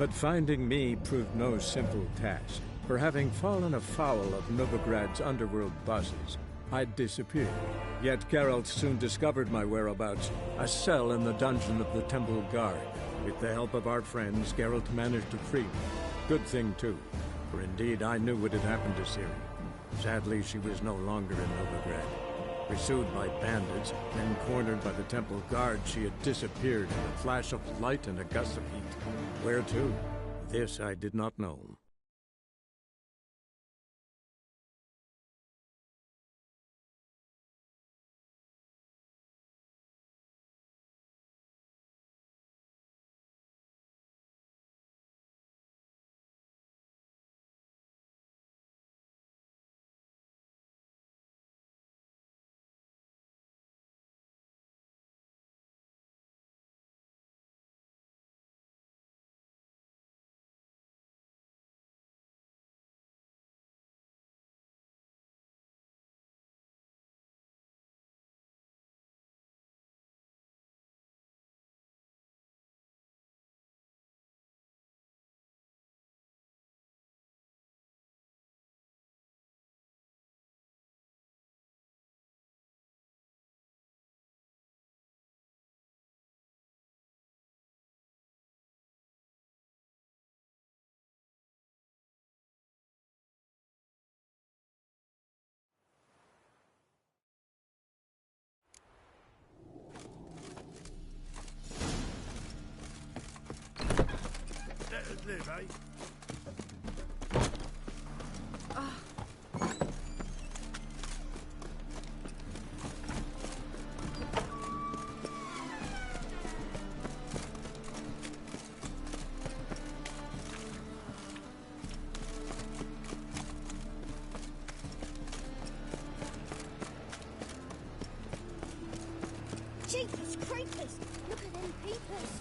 But finding me proved no simple task. For having fallen afoul of Novigrad's underworld bosses, I'd disappeared. Yet Geralt soon discovered my whereabouts, a cell in the dungeon of the Temple Guard. With the help of our friends, Geralt managed to free me. Good thing, too, for indeed I knew what had happened to Ciri. Sadly, she was no longer in Novigrad. Pursued by bandits, then cornered by the Temple Guard, she had disappeared in a flash of light and a gust of heat. Where to? This I did not know. Live, eh? Jesus creepers! Look at them peepers!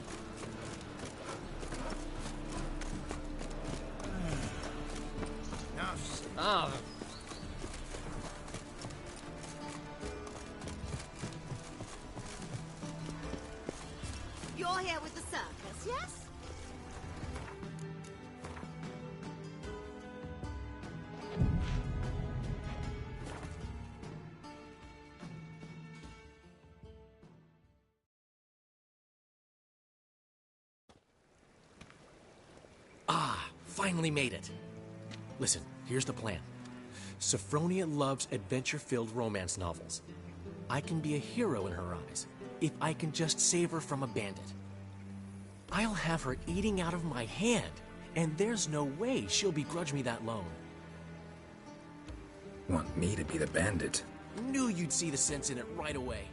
Ah. You're here with the circus, yes? Finally made it. Listen, here's the plan. Sophronia loves adventure-filled romance novels. I can be a hero in her eyes if I can just save her from a bandit. I'll have her eating out of my hand, and there's no way she'll begrudge me that loan. Want me to be the bandit? Knew you'd see the sense in it right away.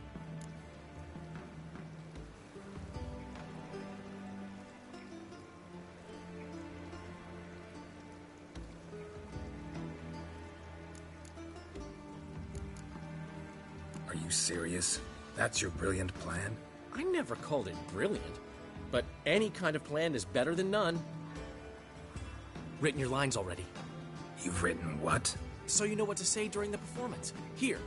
Are you serious? That's your brilliant plan? I never called it brilliant, but any kind of plan is better than none. Written your lines already. You've written what? So you know what to say during the performance. Here,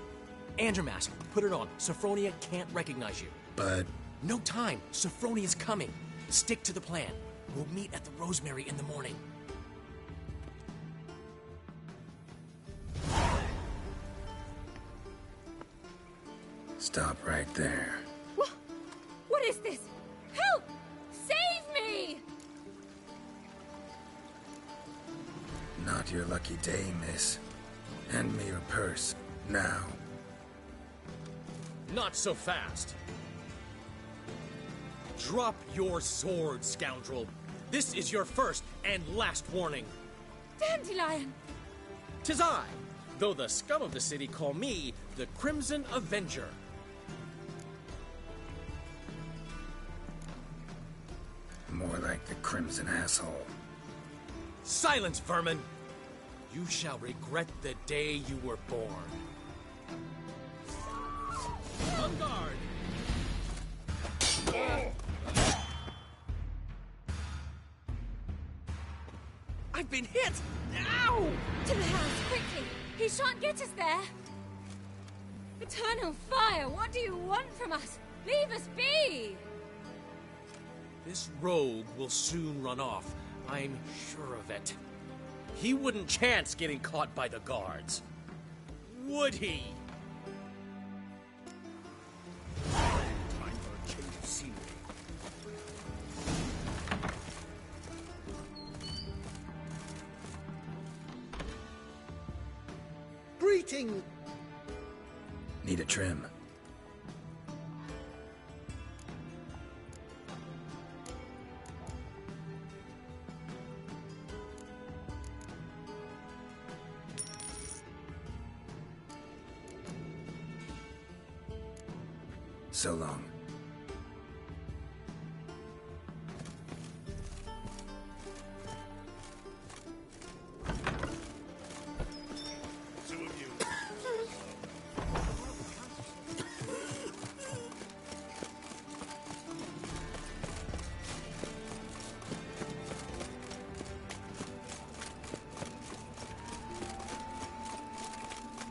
and your mask. Put it on. Sophronia can't recognize you. But... No time. Sophronia's coming. Stick to the plan. We'll meet at the Rosemary in the morning. Stop right there. What is this? Help! Save me! Not your lucky day, miss. Hand me your purse, now. Not so fast. Drop your sword, scoundrel. This is your first and last warning. Dandelion! 'Tis I, though the scum of the city call me the Crimson Avenger. More like the Crimson Asshole. Silence, vermin! You shall regret the day you were born. On guard! I've been hit! Ow! To the house, quickly! He shan't get us there! Eternal fire, what do you want from us? Leave us be! This rogue will soon run off. I'm sure of it. He wouldn't chance getting caught by the guards. Would he? Time for a change of scenery. Greeting. Need a trim. So long. Two of you.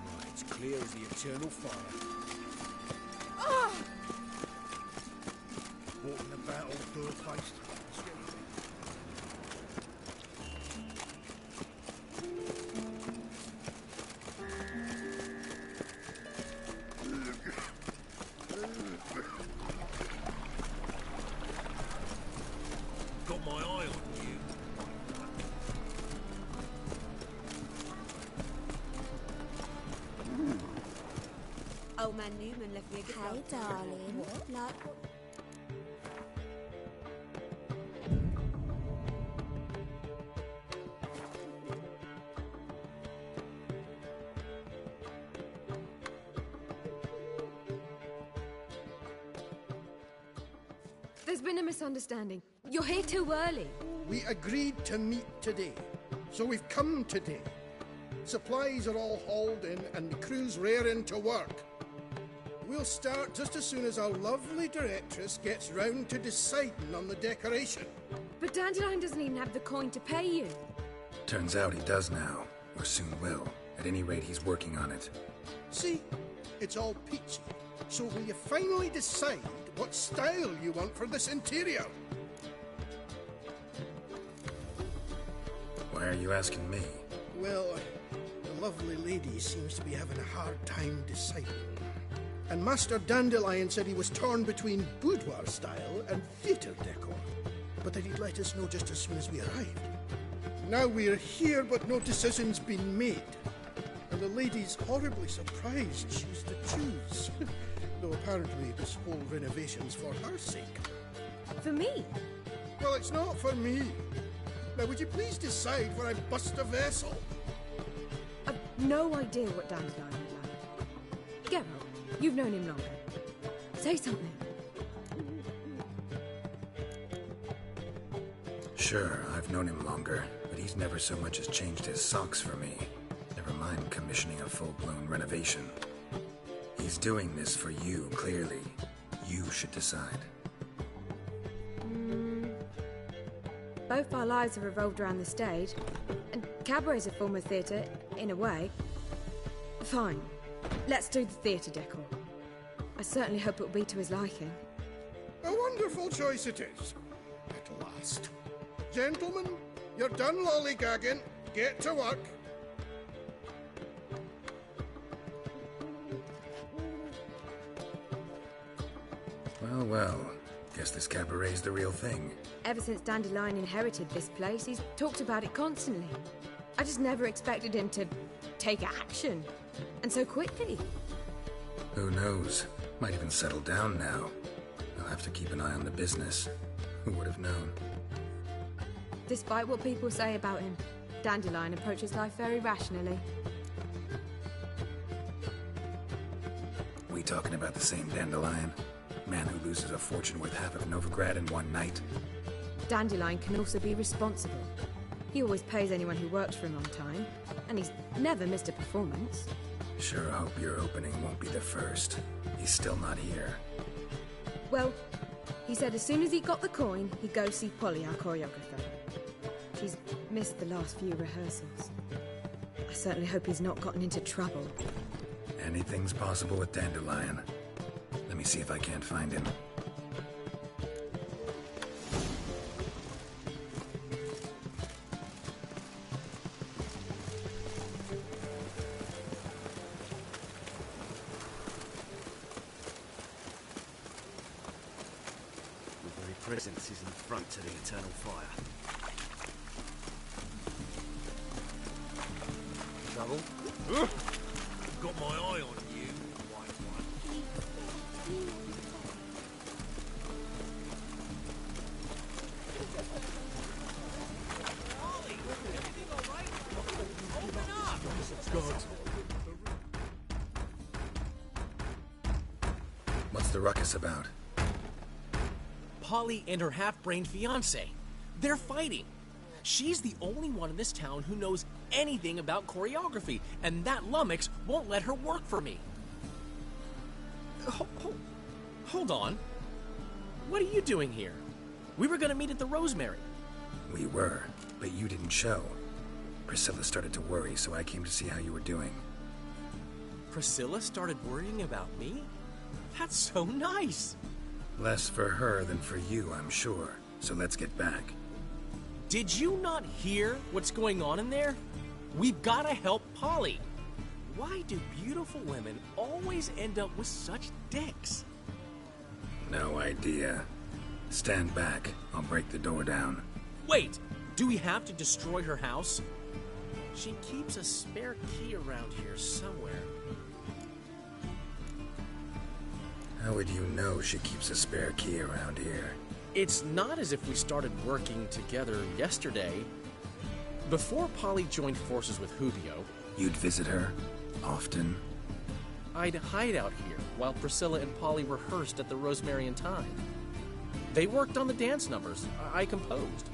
Right, it's clear as the eternal fire. Walking about all door-faced. Got my eye on you. Old man Newman left me a good Hey, note. darling. Like, There's been a misunderstanding. You're here too early. We agreed to meet today, so we've come today. Supplies are all hauled in and the crew's raring to work. We'll start just as soon as our lovely directress gets round to deciding on the decoration. But Dandelion doesn't even have the coin to pay you. Turns out he does now, or soon will. At any rate, he's working on it. See, it's all peachy. So will you finally decide what style you want for this interior? Why are you asking me? Well, the lovely lady seems to be having a hard time deciding. And Master Dandelion said he was torn between boudoir style and theatre decor, but that he'd let us know just as soon as we arrived. Now we're here, but no decision's been made. And the lady's horribly surprised she's to choose. Though apparently this whole renovation's for her sake. For me? Well, it's not for me. Now, would you please decide where I bust a vessel? I've no idea what Dandelion would like. Geralt, you've known him longer. Say something. Sure, I've known him longer, but he's never so much as changed his socks for me. Never mind commissioning a full-blown renovation. He's doing this for you, clearly. You should decide. Both our lives have revolved around the stage, and cabaret's a form of theatre, in a way. Fine. Let's do the theatre decor. I certainly hope it'll be to his liking. A wonderful choice it is. At last. Gentlemen, you're done lollygagging. Get to work. Well, well. Guess this cabaret's the real thing. Ever since Dandelion inherited this place, he's talked about it constantly. I just never expected him to take action. And so quickly. Who knows? Might even settle down now. I'll have to keep an eye on the business. Who would have known? Despite what people say about him, Dandelion approaches life very rationally. We talking about the same Dandelion? Man who loses a fortune worth half of Novigrad in one night? Dandelion can also be responsible. He always pays anyone who works for him on time, and he's never missed a performance. Sure hope your opening won't be the first. He's still not here. Well, he said as soon as he got the coin, he'd go see Polly, our choreographer. She's missed the last few rehearsals. I certainly hope he's not gotten into trouble. Anything's possible with Dandelion. Let me see if I can't find him. presence is an affront to the eternal fire. Trouble? Got my eye on you, white one. Ollie, everything all right? Open up! What's the ruckus about? Polly and her half-brained fiancé. They're fighting. She's the only one in this town who knows anything about choreography, and that lummox won't let her work for me. Hold on. What are you doing here? We were gonna meet at the Rosemary. We were, but you didn't show. Priscilla started to worry, so I came to see how you were doing. Priscilla started worrying about me? That's so nice. Less for her than for you, I'm sure. So let's get back. Did you not hear what's going on in there? We've gotta help Polly. Why do beautiful women always end up with such dicks? No idea. Stand back. I'll break the door down. Wait, do we have to destroy her house? She keeps a spare key around here somewhere. How would you know she keeps a spare key around here? It's not as if we started working together yesterday. Before Polly joined forces with Hubio, You'd visit her? Often? I'd hide out here while Priscilla and Polly rehearsed at the Rosemary and Thyme. They worked on the dance numbers I composed.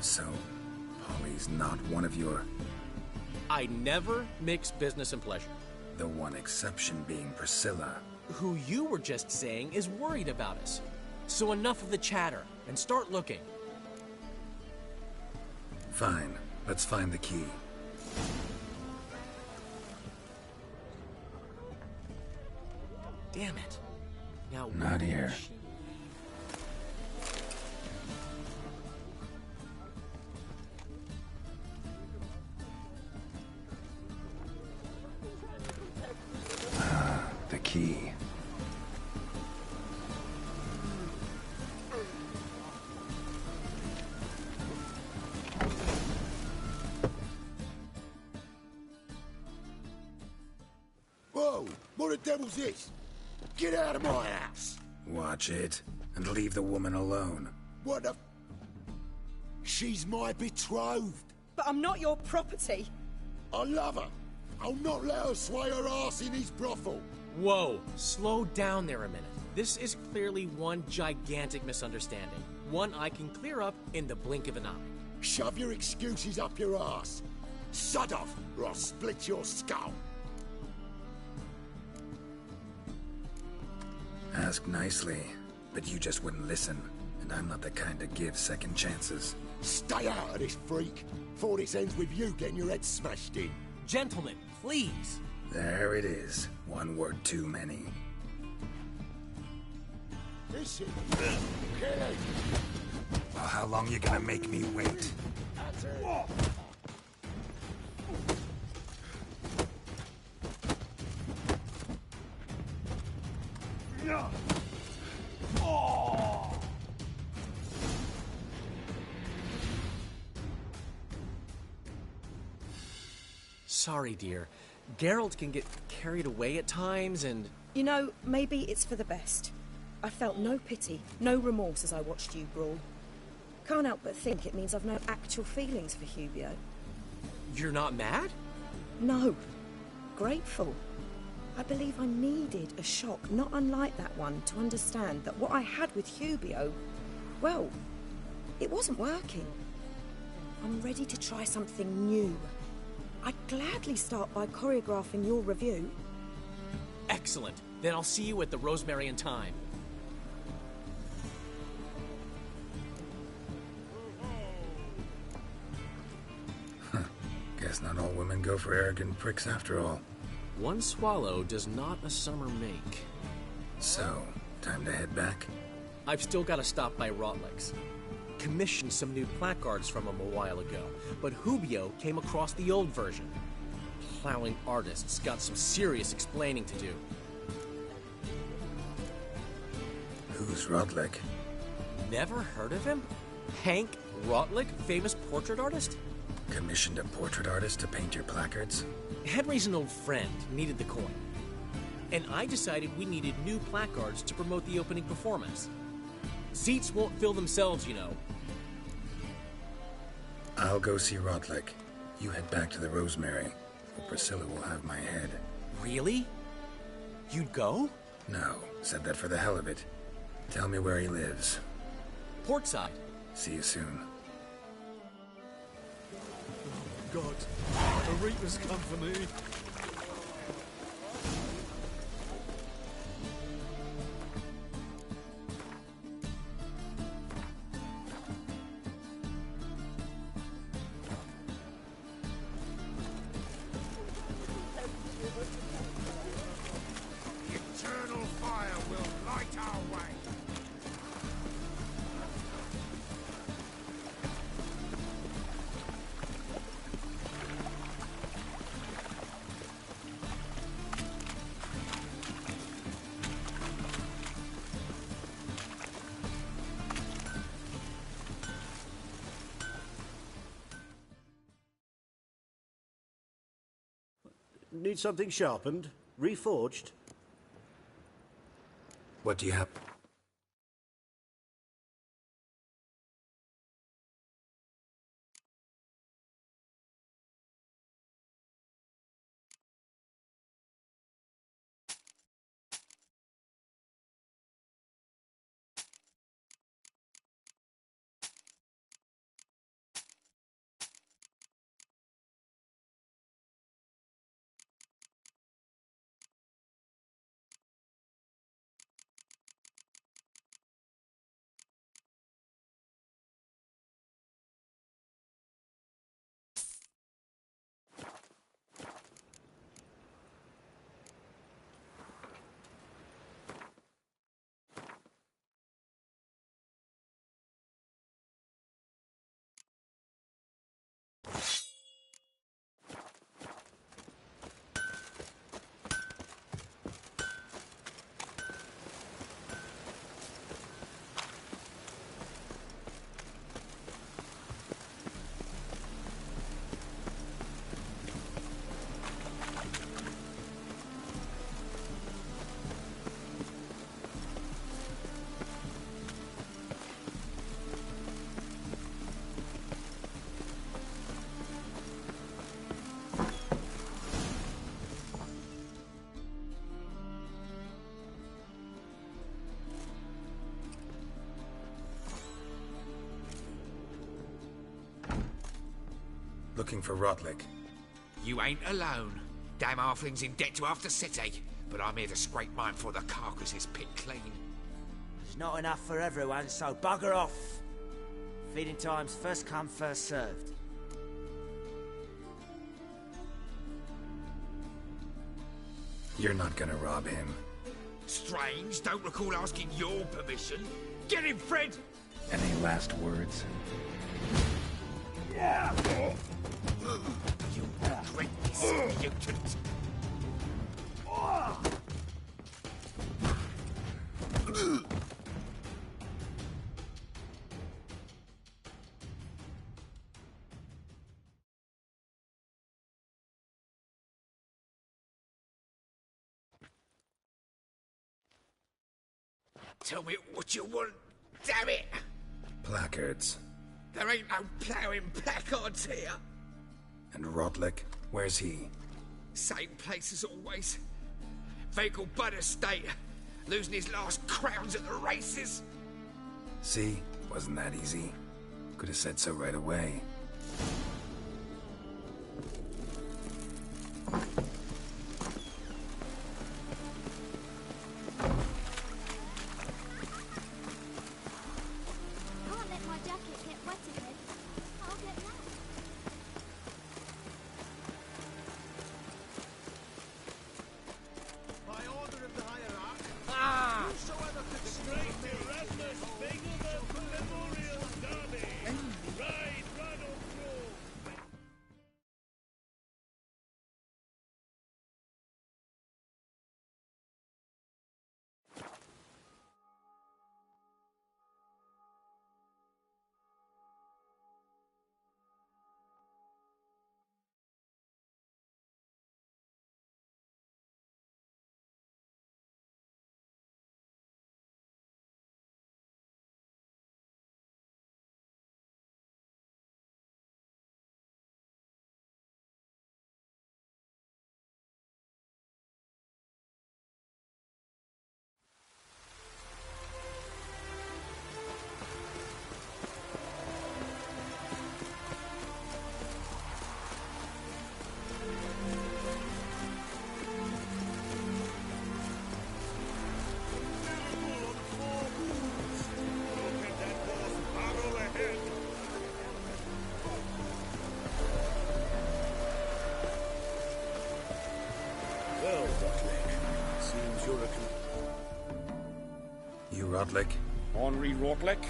So, Polly's not one of your... I never mix business and pleasure. The one exception being Priscilla. Who you were just saying is worried about us. So enough of the chatter, and start looking. Fine. Let's find the key. Damn it. Now, Not here. The key. Whoa! What the devil's this? Get out of my house! Watch it, and leave the woman alone. What the... She's my betrothed. But I'm not your property. I love her. I'll not let her sway her ass in his brothel. Whoa, slow down there a minute. This is clearly one gigantic misunderstanding. One I can clear up in the blink of an eye. Shove your excuses up your ass. Sod off, or I'll split your skull. Ask nicely, but you just wouldn't listen, and I'm not the kind to give second chances. Stay out of this, freak, before this ends with you getting your head smashed in. Gentlemen, please. There it is. One word too many. Listen, kill him. Well, how long you gonna make me wait? Sorry, dear. Geralt can get carried away at times and... You know, maybe it's for the best. I felt no pity, no remorse as I watched you brawl. Can't help but think it means I've no actual feelings for Hubio. You're not mad? No. Grateful. I believe I needed a shock not unlike that one to understand that what I had with Hubio, well, it wasn't working. I'm ready to try something new. I'd gladly start by choreographing your review. Excellent. Then I'll see you at the Rosemary and Thyme. Guess not all women go for arrogant pricks after all. One swallow does not a summer make. So, time to head back? I've still got to stop by Rotlick's. Commissioned some new placards from him a while ago, but Hubio came across the old version. Plowing artists got some serious explaining to do. Who's Rodlick? Never heard of him? Hank Rotlick, famous portrait artist? Commissioned a portrait artist to paint your placards? Henry's an old friend, needed the coin. And I decided we needed new placards to promote the opening performance. Seats won't fill themselves, you know. I'll go see Rotlick. You head back to the Rosemary, or Priscilla will have my head. Really? You'd go? No, said that for the hell of it. Tell me where he lives. Portside. See you soon. God, the Reaper's come for me. Eternal fire will light our way. Need something sharpened? Reforged? What do you have? Looking for Rotlick. You ain't alone. Damn halfling's in debt to half the city. But I'm here to scrape mine before the carcass is picked clean. There's not enough for everyone, so bugger off. Feeding time's first come, first served. You're not gonna rob him. Strange, don't recall asking your permission. Get him, Fred! Any last words? Yeah! You regret this, mutant! Tell me what you want, damn it! Placards. There ain't no ploughing placards here. And Rotlick? Where's he? Same place as always. Vehicle Bud Estate. Losing his last crowns at the races. See? Wasn't that easy? Could have said so right away. Can't let my jacket get wet again. I'll get that. By order of the hierarch, Ah! whosoever could strike the Erasmus Bagel Memorial Derby. Ride, run or throw. American. You Rotlick? Henri Rotlick,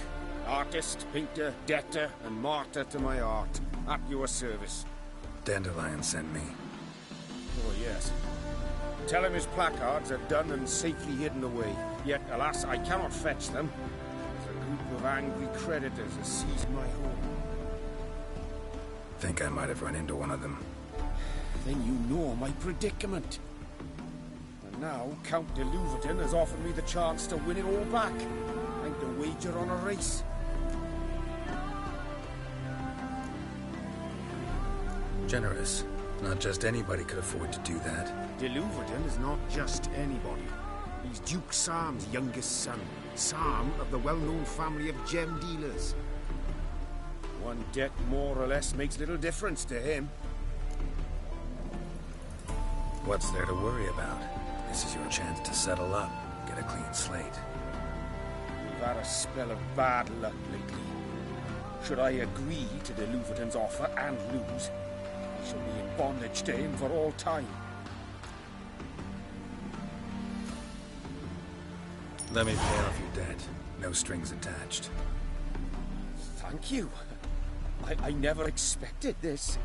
artist, painter, debtor, and martyr to my art. At your service. Dandelion sent me. Oh, yes. Tell him his placards are done and safely hidden away. Yet, alas, I cannot fetch them. As a group of angry creditors has seized my home. Think I might have run into one of them. Then you know my predicament. And now, Count de Louverton has offered me the chance to win it all back. I'm to wager on a race. Generous. Not just anybody could afford to do that. De Louverton is not just anybody. He's Duke Sam's youngest son. Sam of the well-known family of gem dealers. One debt more or less makes little difference to him. What's there to worry about? This is your chance to settle up, get a clean slate. We've had a spell of bad luck lately. Should I agree to de Louverton's offer and lose, we shall be in bondage to him for all time. Let me pay off your debt. No strings attached. Thank you. I never expected this.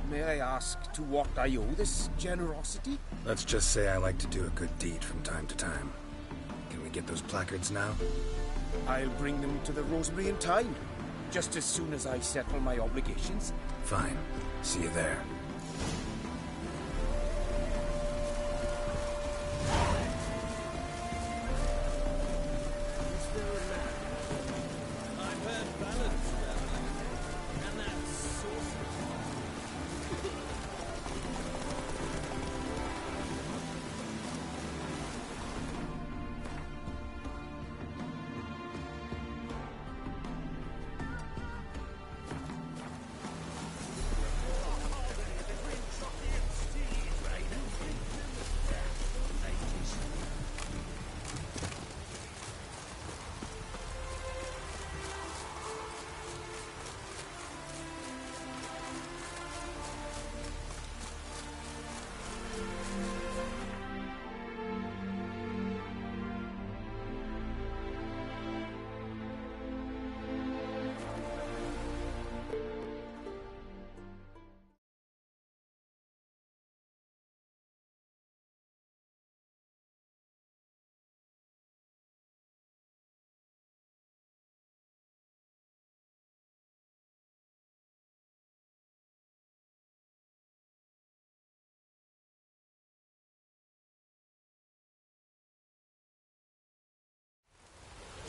May I ask to what I owe this generosity? Let's just say I like to do a good deed from time to time. Can we get those placards now? I'll bring them to the Rosemary in time. Just as soon as I settle my obligations. Fine. See you there.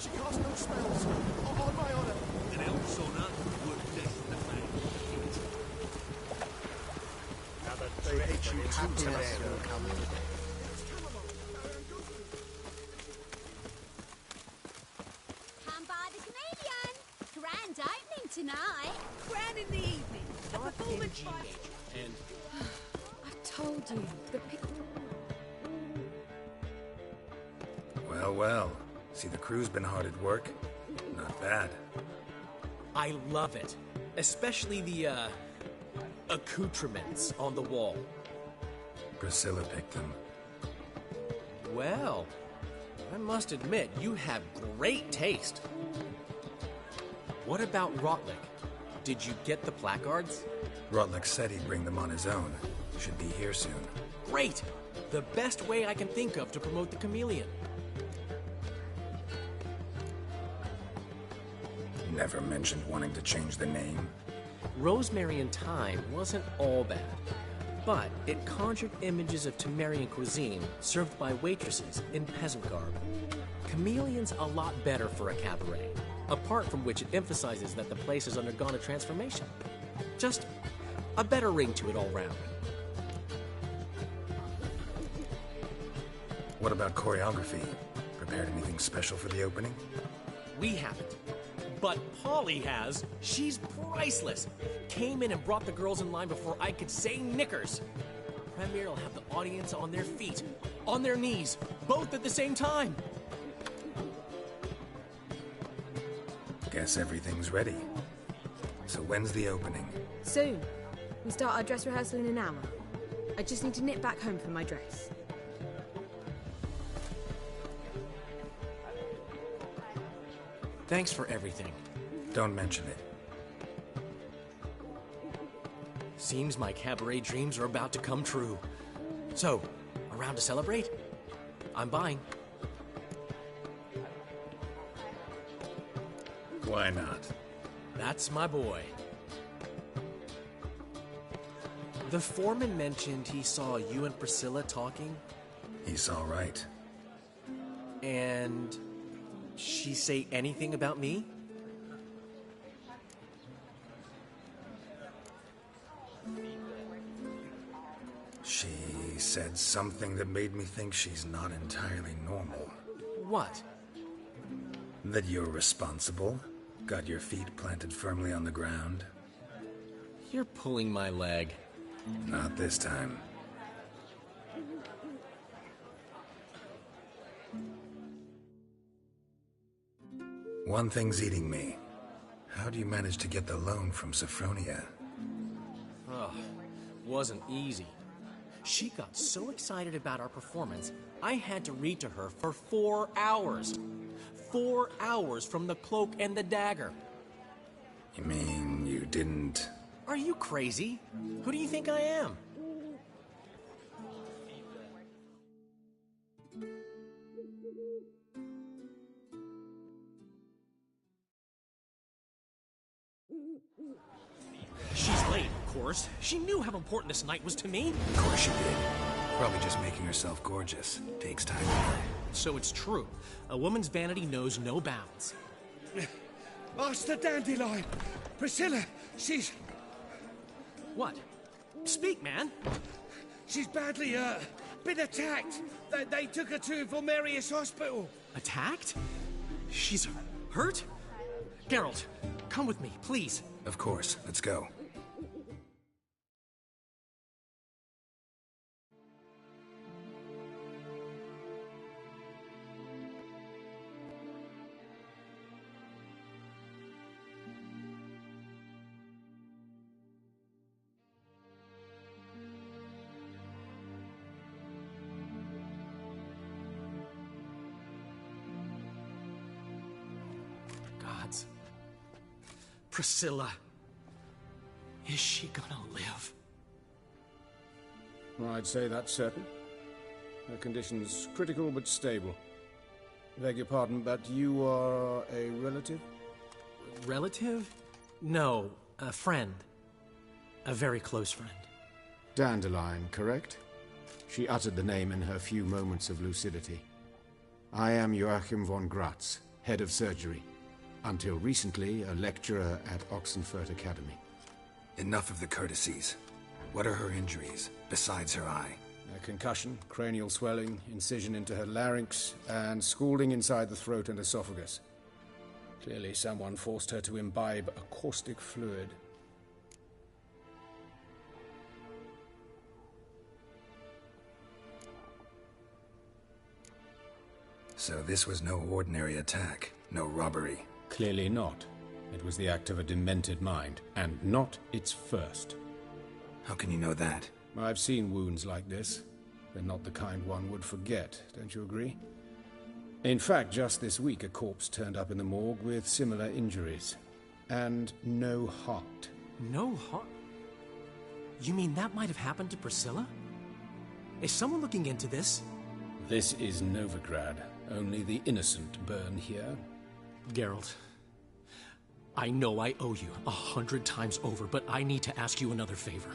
She casts no spells. On my honor. An elf's honor would death the man. Another treachery happiness will come. Come by the chameleon. Grand opening tonight. Grand in the evening. A performance by... And I've told you, the pic... Well, well. See, the crew's been hard at work. Not bad. I love it. Especially the, accoutrements on the wall. Priscilla picked them. Well, I must admit, you have great taste. What about Rotlick? Did you get the placards? Rotlick said he'd bring them on his own. Should be here soon. Great! The best way I can think of to promote the chameleon. Never mentioned wanting to change the name. Rosemary in Time wasn't all bad, but it conjured images of Temerian cuisine served by waitresses in peasant garb. Chameleon's a lot better for a cabaret, apart from which it emphasizes that the place has undergone a transformation. Just a better ring to it all round. What about choreography? Prepared anything special for the opening? We haven't. But Polly has. She's priceless. Came in and brought the girls in line before I could say knickers. Premiere will have the audience on their feet, on their knees, both at the same time. Guess everything's ready. So when's the opening? Soon. We start our dress rehearsal in an hour. I just need to nip back home for my dress. Thanks for everything. Don't mention it. Seems my cabaret dreams are about to come true. So, around to celebrate? I'm buying. Why not? That's my boy. The foreman mentioned he saw you and Priscilla talking. He's all right. And she say anything about me? She said something that made me think she's not entirely normal. What? That you're responsible, got your feet planted firmly on the ground. You're pulling my leg. Not this time. One thing's eating me. How do you manage to get the loan from Sophronia? Ugh, wasn't easy. She got so excited about our performance, I had to read to her for 4 hours. 4 hours from the Cloak and the Dagger. You mean you didn't... Are you crazy? Who do you think I am? She's late, of course. She knew how important this night was to me. Of course she did. Probably just making herself gorgeous. Takes time. So it's true. A woman's vanity knows no bounds. Master Dandelion! Priscilla, she's... What? Speak, man. She's badly hurt. Been attacked. They took her to Vulmerius Hospital. Attacked? She's hurt? Geralt, come with me, please. Of course. Let's go. Gods. Priscilla. Is she gonna live? I'd say that's certain. Her condition's critical but stable. Beg your pardon, but you are a relative? Relative? No, a friend. A very close friend. Dandelion, correct? She uttered the name in her few moments of lucidity. I am Joachim von Gratz, head of surgery. Until recently, a lecturer at Oxenfurt Academy. Enough of the courtesies. What are her injuries, besides her eye? A concussion, cranial swelling, incision into her larynx, and scalding inside the throat and esophagus. Clearly someone forced her to imbibe a caustic fluid. So this was no ordinary attack, no robbery. Clearly not. It was the act of a demented mind, and not its first. How can you know that? I've seen wounds like this. They're not the kind one would forget, don't you agree? In fact, just this week a corpse turned up in the morgue with similar injuries. And no heart. No heart? You mean that might have happened to Priscilla? Is someone looking into this? This is Novigrad. Only the innocent burn here. Geralt, I know I owe you 100 times over, but I need to ask you another favor.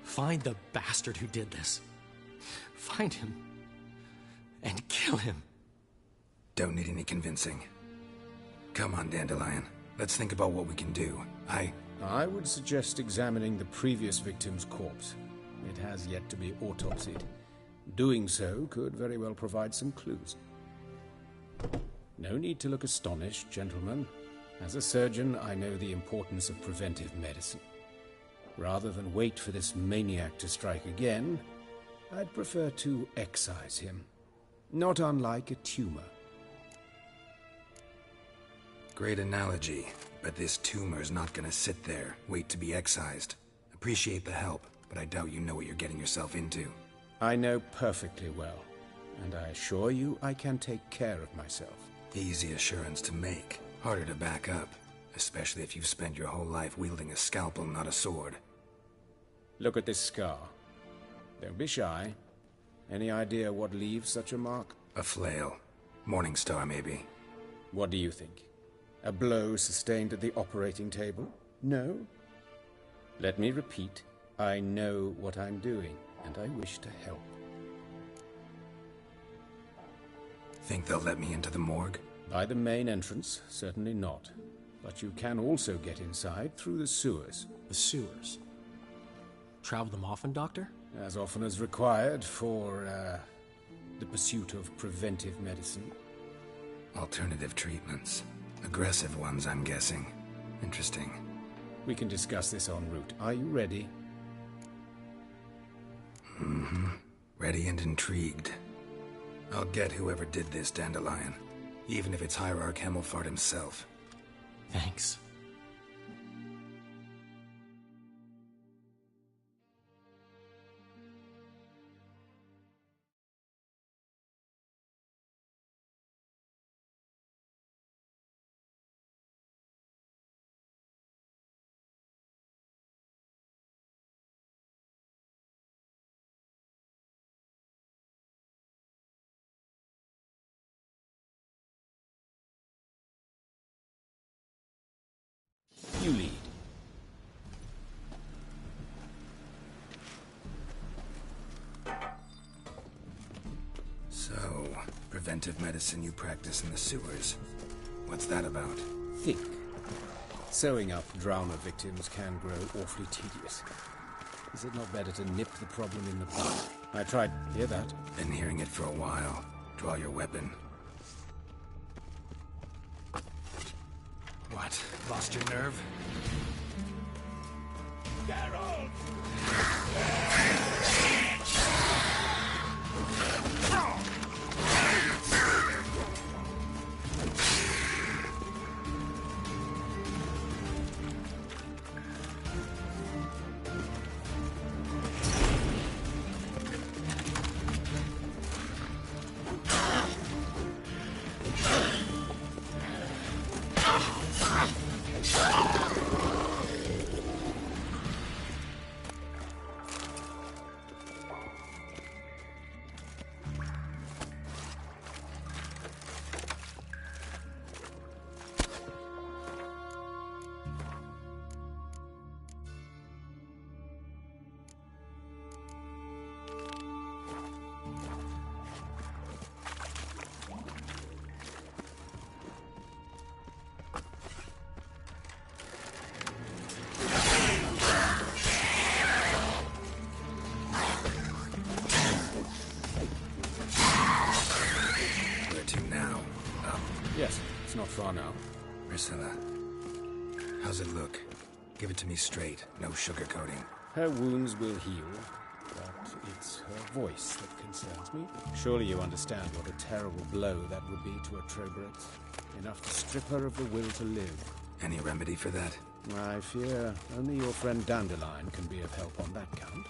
Find the bastard who did this. Find him. And kill him. Don't need any convincing. Come on, Dandelion. Let's think about what we can do. I would suggest examining the previous victim's corpse. It has yet to be autopsied. Doing so could very well provide some clues. No need to look astonished, gentlemen. As a surgeon, I know the importance of preventive medicine. Rather than wait for this maniac to strike again, I'd prefer to excise him. Not unlike a tumor. Great analogy, but this tumor's not gonna sit there, wait to be excised. Appreciate the help, but I doubt you know what you're getting yourself into. I know perfectly well, and I assure you I can take care of myself. Easy assurance to make, harder to back up. Especially if you've spent your whole life wielding a scalpel, not a sword. Look at this scar. Don't be shy. Any idea what leaves such a mark? A flail. Morningstar, maybe. What do you think? A blow sustained at the operating table? No? Let me repeat. I know what I'm doing, and I wish to help. Think they'll let me into the morgue? By the main entrance, certainly not. But you can also get inside through the sewers. The sewers? Travel them often, Doctor? As often as required for, the pursuit of preventive medicine. Alternative treatments. Aggressive ones, I'm guessing. Interesting. We can discuss this en route. Are you ready? Mm-hmm. Ready and intrigued. I'll get whoever did this, Dandelion. Even if it's Hierarch Hemmelfart himself. Thanks. You lead. So, preventive medicine you practice in the sewers. What's that about? Think. Sewing up drowner victims can grow awfully tedious. Is it not better to nip the problem in the bud? I tried. Hear that? Been hearing it for a while. Draw your weapon. What? Lost your nerve? Geralt! It's not far now. Priscilla, how's it look? Give it to me straight, no sugarcoating. Her wounds will heal, but it's her voice that concerns me. Surely you understand what a terrible blow that would be to a Troberet. Enough to strip her of the will to live. Any remedy for that? I fear only your friend Dandelion can be of help on that count.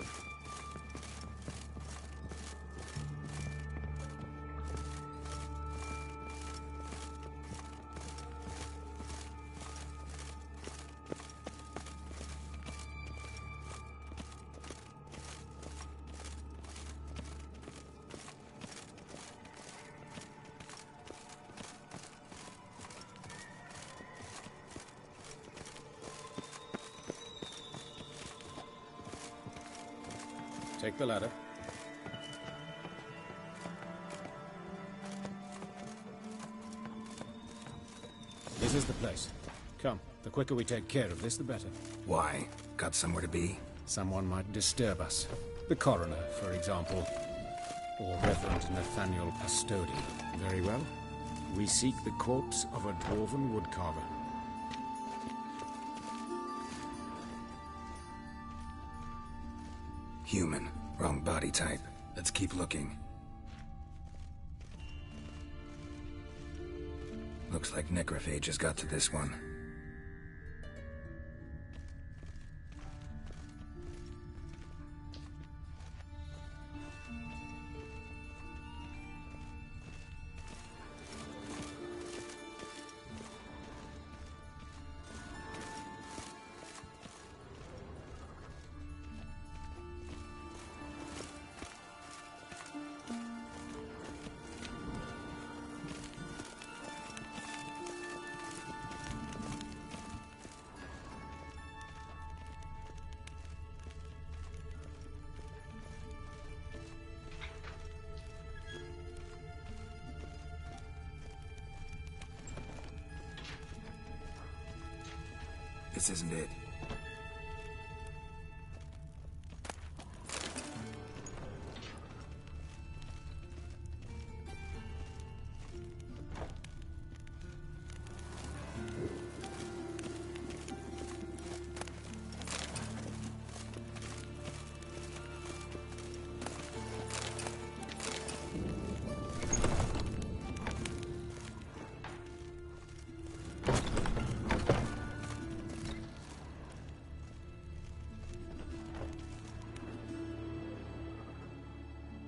Take the ladder. This is the place. Come, the quicker we take care of this, the better. Why? Got somewhere to be? Someone might disturb us. The coroner, for example. Or Reverend Nathaniel Pastodi. Very well. We seek the corpse of a dwarven woodcarver. Human. Wrong body type. Let's keep looking. Looks like necrophages got to this one. This isn't it.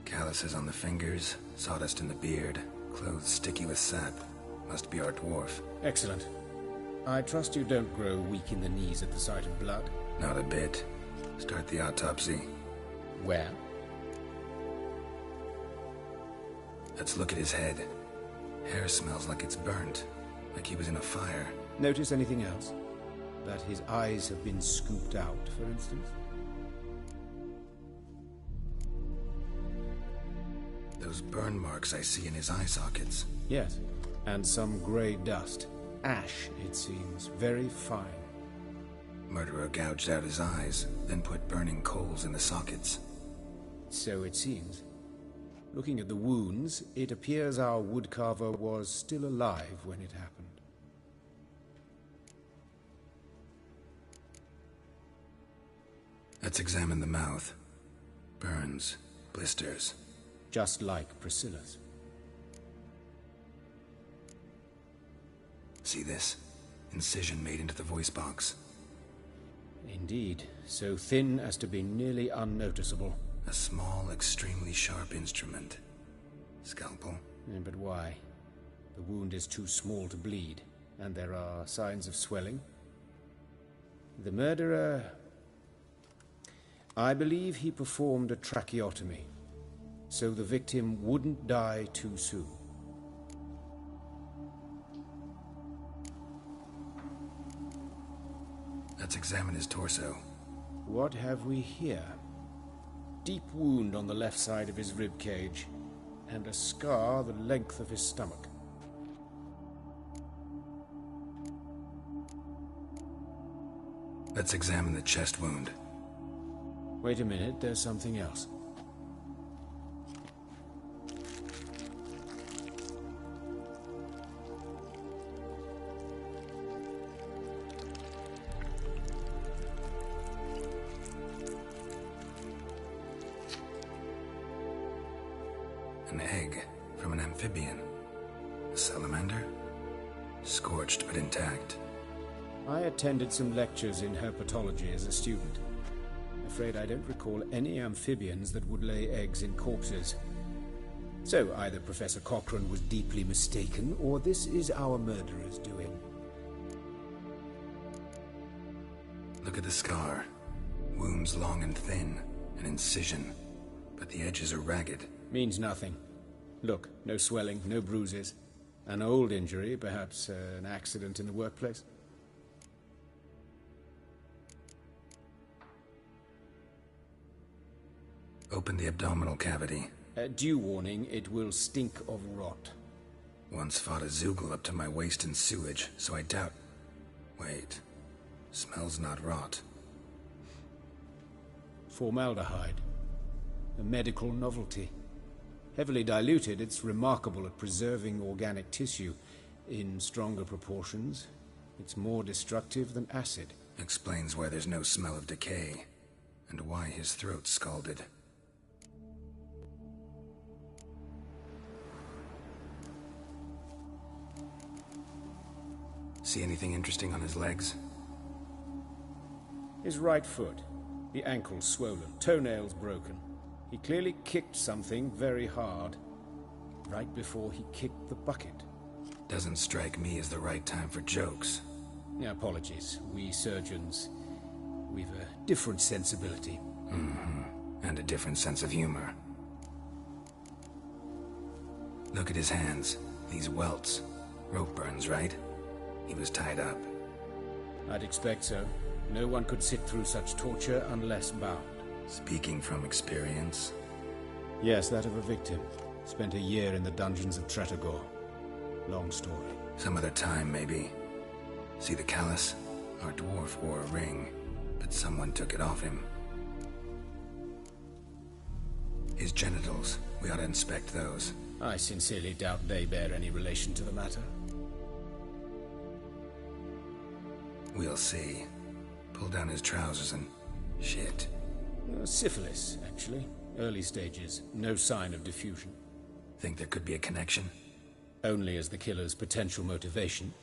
Calluses on the fingers, sawdust in the beard, clothes sticky with sap. Must be our dwarf. Excellent. I trust you don't grow weak in the knees at the sight of blood. Not a bit. Start the autopsy. Where? Let's look at his head. Hair smells like it's burnt, like he was in a fire. Notice anything else? That his eyes have been scooped out, for instance? Those burn marks I see in his eye sockets. Yes, and some grey dust. Ash, it seems. Very fine. Murderer gouged out his eyes, then put burning coals in the sockets. So it seems. Looking at the wounds, it appears our woodcarver was still alive when it happened. Let's examine the mouth. Burns, blisters. Just like Priscilla's. See this? Incision made into the voice box. Indeed, so thin as to be nearly unnoticeable. A small, extremely sharp instrument. Scalpel? But why? The wound is too small to bleed, and there are signs of swelling. The murderer... I believe he performed a tracheotomy, so the victim wouldn't die too soon. Let's examine his torso. What have we here? Deep wound on the left side of his rib cage, and a scar the length of his stomach. Let's examine the chest wound. Wait a minute, there's something else. An egg from an amphibian. A salamander? Scorched but intact. I attended some lectures in herpetology as a student. Afraid I don't recall any amphibians that would lay eggs in corpses. So either Professor Cochrane was deeply mistaken, or this is our murderer's doing. Look at the scar. Wounds long and thin. An incision. But the edges are ragged. Means nothing. Look, no swelling, no bruises. An old injury, perhaps an accident in the workplace. Open the abdominal cavity. Due warning, it will stink of rot. Once fought a Zoogle up to my waist in sewage, so I doubt... Wait. Smells not rot. Formaldehyde. A medical novelty. Heavily diluted, it's remarkable at preserving organic tissue. In stronger proportions, it's more destructive than acid. Explains why there's no smell of decay, and why his throat's scalded. See anything interesting on his legs? His right foot. The ankle's swollen, toenails broken. He clearly kicked something very hard, right before he kicked the bucket. Doesn't strike me as the right time for jokes. Apologies. We surgeons, we've a different sensibility. And a different sense of humor. Look at his hands. These welts. Rope burns, right? He was tied up. I'd expect so. No one could sit through such torture unless bound. Speaking from experience? Yes, that of a victim. Spent a year in the dungeons of Tretogor. Long story. Some other time, maybe. See the callus? Our dwarf wore a ring, but someone took it off him. His genitals, we ought to inspect those. I sincerely doubt they bear any relation to the matter. We'll see. Pull down his trousers and... shit. Syphilis, actually. Early stages. No sign of diffusion. Think there could be a connection? Only as the killer's potential motivation.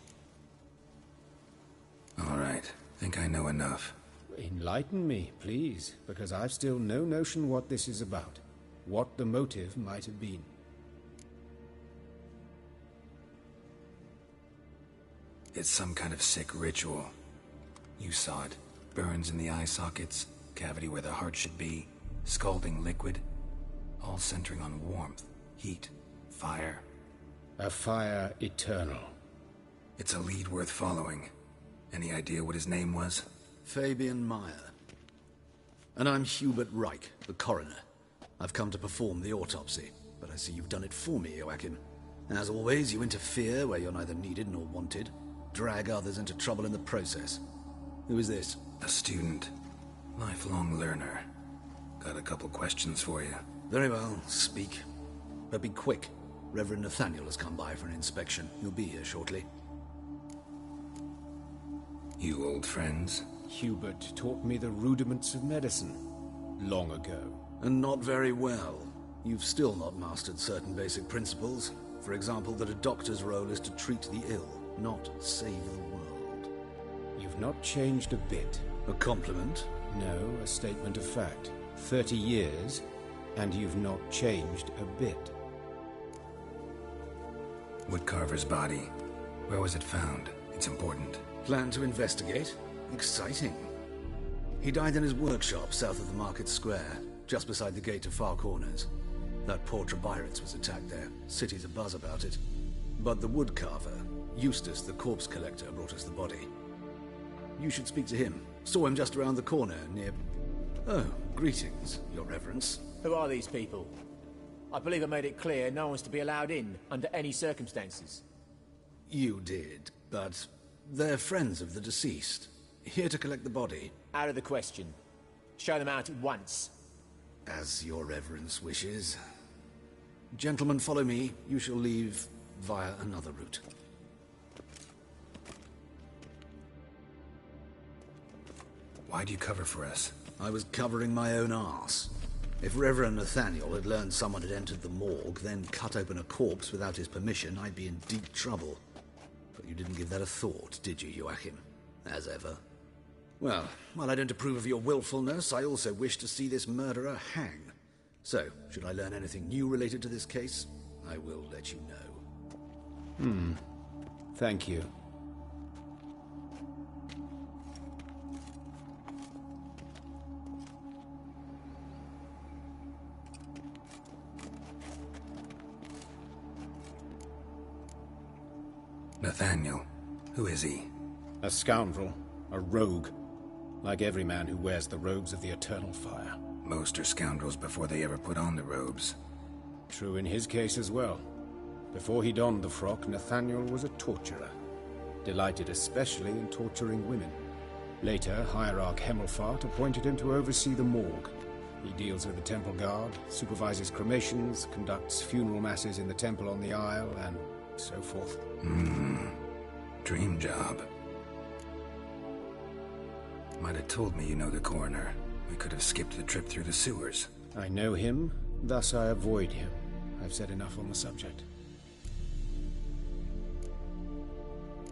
All right. Think I know enough. Enlighten me, please, because I've still no notion what this is about. What the motive might have been. It's some kind of sick ritual. You saw it. Burns in the eye sockets, cavity where the heart should be, scalding liquid, all centering on warmth, heat, fire. A fire eternal. It's a lead worth following. Any idea what his name was? Fabian Meyer. And I'm Hubert Reich, the coroner. I've come to perform the autopsy, but I see you've done it for me, Joachim. As always, you interfere where you're neither needed nor wanted. Drag others into trouble in the process. Who is this? A student. Lifelong learner. Got a couple questions for you. Very well, speak. But be quick. Reverend Nathaniel has come by for an inspection. He'll be here shortly. You old friends? Hubert taught me the rudiments of medicine. Long ago. And not very well. You've still not mastered certain basic principles. For example, that a doctor's role is to treat the ill, not save the world. You've not changed a bit. A compliment? No, a statement of fact. 30 years, and you've not changed a bit. Woodcarver's body. Where was it found? It's important. Plan to investigate? Exciting. He died in his workshop south of the market square, just beside the gate to Far Corners. That poor Trebirates was attacked there. City's abuzz about it. But the woodcarver, Eustace the corpse collector, brought us the body. You should speak to him. Saw him just around the corner near... Oh, greetings, your reverence. Who are these people? I believe I made it clear no one's to be allowed in, under any circumstances. You did, but they're friends of the deceased. Here to collect the body. Out of the question. Show them out at once. As your reverence wishes. Gentlemen, follow me. You shall leave via another route. Why do you cover for us? I was covering my own arse. If Reverend Nathaniel had learned someone had entered the morgue, then cut open a corpse without his permission, I'd be in deep trouble. But you didn't give that a thought, did you, Joachim? As ever. Well, while I don't approve of your willfulness, I also wish to see this murderer hang. So, should I learn anything new related to this case, I will let you know. Thank you. Nathaniel. Who is he? A scoundrel. A rogue. Like every man who wears the robes of the Eternal Fire. Most are scoundrels before they ever put on the robes. True in his case as well. Before he donned the frock, Nathaniel was a torturer. Delighted especially in torturing women. Later, Hierarch Hemmelfart appointed him to oversee the morgue. He deals with the temple guard, supervises cremations, conducts funeral masses in the temple on the Isle, and so forth. Dream job. Might have told me you know the coroner. We could have skipped the trip through the sewers. I know him, thus I avoid him. I've said enough on the subject.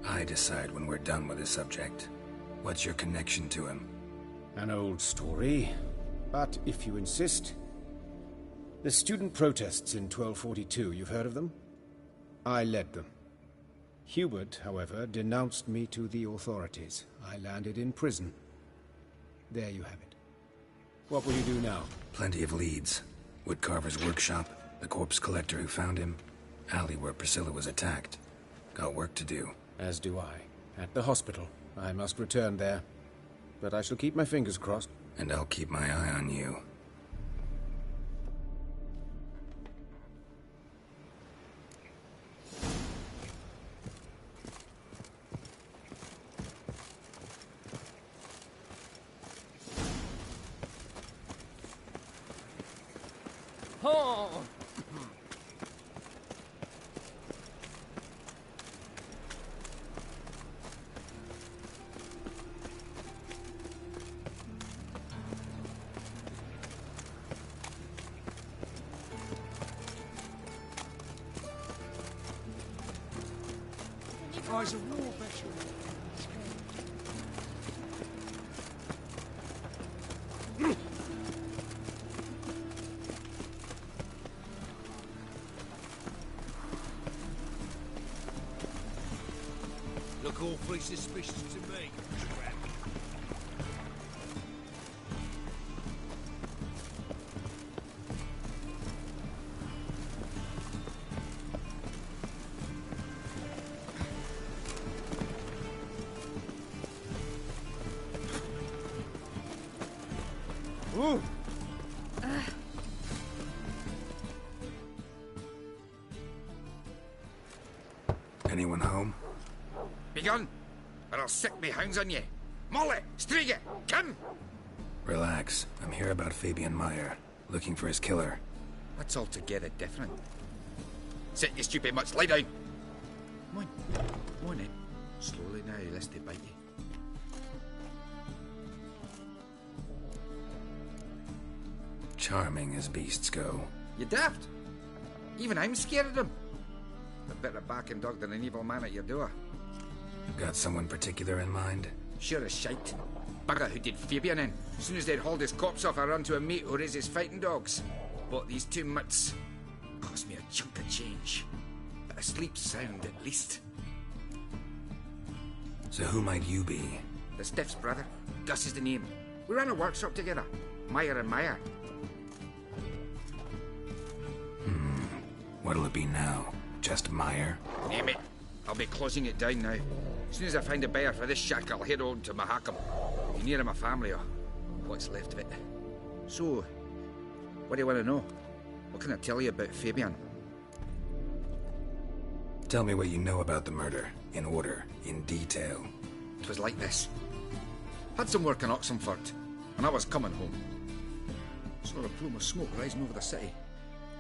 I decide when we're done with the subject. What's your connection to him? An old story, but if you insist... The student protests in 1242, you've heard of them? I led them. Hubert, however, denounced me to the authorities. I landed in prison. There you have it. What will you do now? Plenty of leads. Woodcarver's workshop, the corpse collector who found him, alley where Priscilla was attacked. Got work to do. As do I. At the hospital. I must return there. But I shall keep my fingers crossed. And I'll keep my eye on you. I was a war veteran. Look awfully suspicious to me. Ooh. Anyone home? Begun, or I'll sick me hounds on you. Molly, Striga, come! Relax. I'm here about Fabian Meyer, looking for his killer. That's altogether different. Sit, you stupid mutts, lie down. Come on, come on in. Slowly now, lest they bite you. Charming as beasts go. You daft? Even I'm scared of them. A better backing dog than an evil man at your door. Got someone particular in mind? Sure as shite. Bugger who did Fabian in. As soon as they'd hauled his corpse off, I run to a mate who raises fighting dogs. Bought these two mutts. Cost me a chunk of change. But I sleep sound at least. So who might you be? The Stiff's brother. Gus is the name. We ran a workshop together. Meyer and Meyer. What'll it be now? Just Meyer? Name it. I'll be closing it down now. As soon as I find a buyer for this shack, I'll head on to Mahakam. Be near my family, or what's left of it. So, what do you want to know? What can I tell you about Fabian? Tell me what you know about the murder. In order. In detail. It was like this. Had some work in Oxenford, and I was coming home. Saw a plume of smoke rising over the city.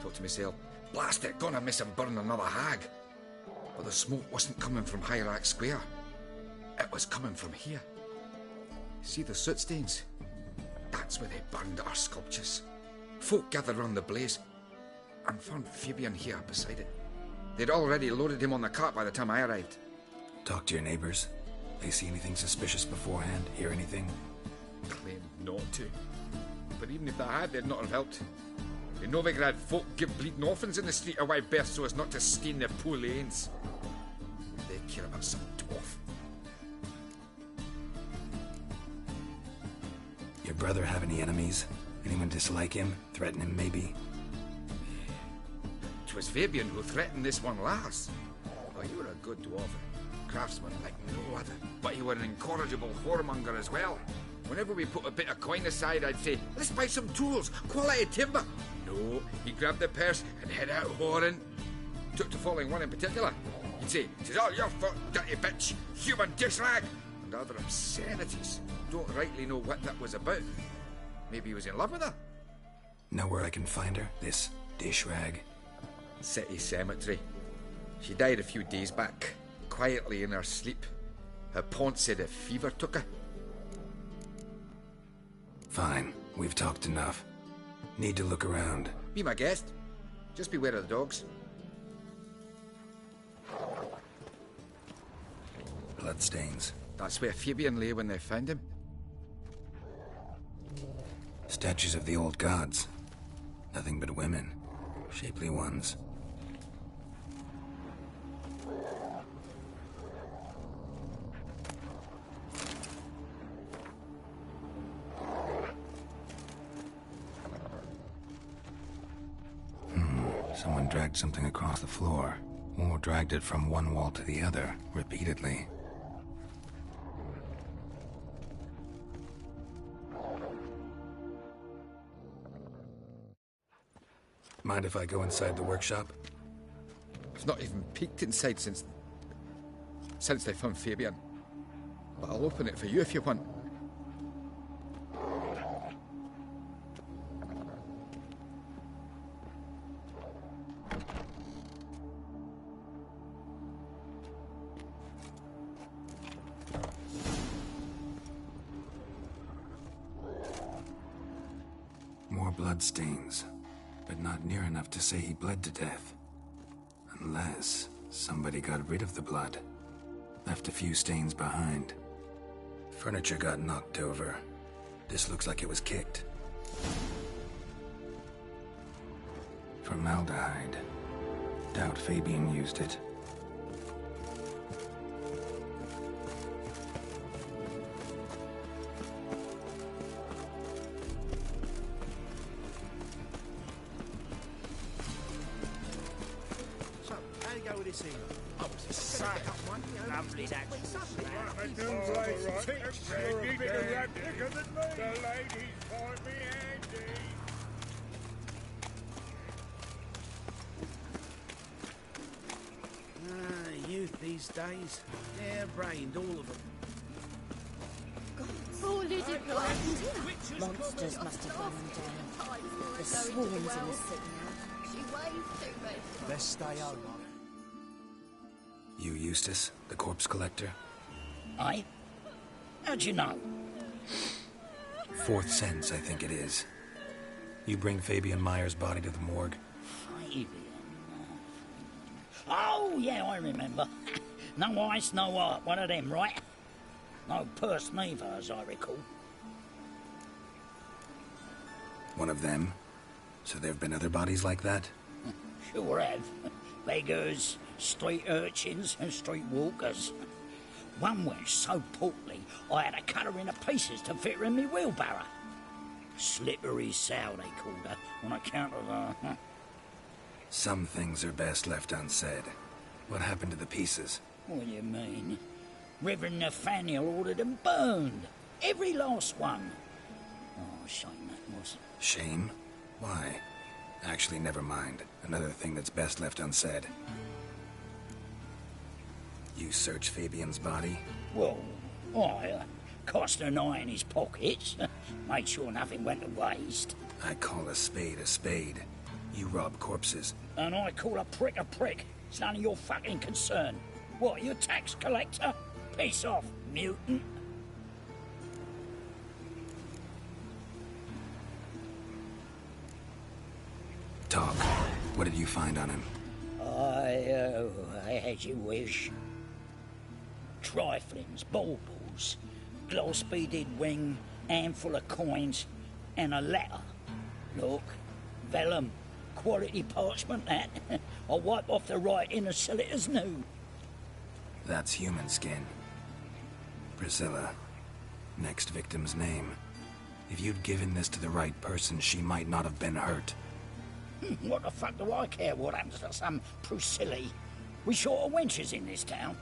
Thought to myself, blast it, gonna miss and burn another hag. But the smoke wasn't coming from Hierarch Square. It was coming from here. See the soot stains? That's where they burned our sculptures. Folk gathered round the blaze and found Fabian here beside it. They'd already loaded him on the cart by the time I arrived. Talk to your neighbors. They see anything suspicious beforehand? Hear anything? Claimed not to. But even if they had, they'd not have helped. In Novigrad, folk give bleeding orphans in the street a wide berth so as not to stain their poor lanes. They care about some dwarf. Your brother have any enemies? Anyone dislike him? Threaten him, maybe? 'Twas Fabian who threatened this one last. Oh, you were a good dwarf. Craftsman like no other. But you were an incorrigible whoremonger as well. Whenever we put a bit of coin aside, I'd say, let's buy some tools, quality timber. No, he grabbed the purse and head out whoring. Took to following one in particular. He'd say, "'Tis all your fault, dirty bitch, human dish rag," and other obscenities. Don't rightly know what that was about. Maybe he was in love with her. Know where I can find her? This dish rag? City cemetery. She died a few days back, quietly in her sleep. Her pont said a fever took her. Fine, we've talked enough. Need to look around. Be my guest. Just beware of the dogs. Bloodstains. That's where Fabian lay when they found him. Statues of the old gods. Nothing but women. Shapely ones. Someone dragged something across the floor, or dragged it from one wall to the other, repeatedly. Mind if I go inside the workshop? I've not even peeked inside since they found Fabian. But I'll open it for you if you want. More bloodstains, but not near enough to say he bled to death. Unless somebody got rid of the blood. Left a few stains behind. Furniture got knocked over. This looks like it was kicked. Formaldehyde. Doubt Fabian used it. So, how do you go with this thing? Oh, it's a Saga one. Lovely, that. Youth these days. Hair-brained, all of them. Oh, Lydia, Monsters must have run them down. The swarms in the city now. She waved to me. Best stay home, You, Eustace, the corpse collector? Aye? How'd you know? Fourth sense, I think it is. You bring Fabian Meyer's body to the morgue? Fabian. Oh, yeah, I remember. No ice, no art, one of them, right? No purse neither, as I recall. One of them? So there have been other bodies like that? Sure have. Beggars, street urchins, and street walkers. One went so portly, I had to cut her into pieces to fit her in me wheelbarrow. Slippery sow, they called her, on account of her. Some things are best left unsaid. What happened to the pieces? What do you mean? Reverend Nathaniel ordered them burned. Every last one. Oh, shame that was. Shame? Why? Actually, never mind. Another thing that's best left unsaid. You searched Fabian's body? Well, I cast an eye in his pockets. Made sure nothing went to waste. I call a spade a spade. You rob corpses. And I call a prick a prick. It's none of your fucking concern. What, you a tax collector? Piss off, mutant. Talk. What did you find on him? I as you wish. Triflings, baubles, gloss-beaded ring, handful of coins, and a letter. Look, vellum, quality parchment that. I'll wipe off the writing and sell it as new. That's human skin. Priscilla. Next victim's name. If you'd given this to the right person, she might not have been hurt. What the fuck do I care what happens to some Priscilla? We short of wenches in this town.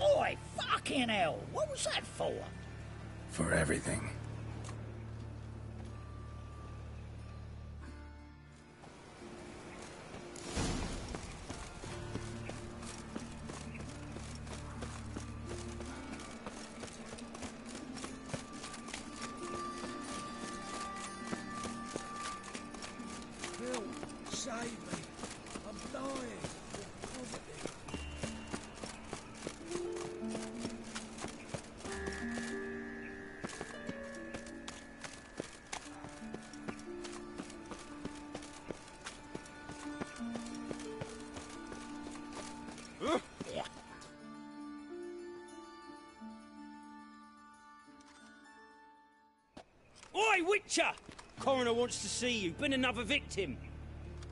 Oi, fucking hell! What was that for? For everything. Save me. I'm dying. Yeah. Oi, Witcher! Coroner wants to see you. Been another victim.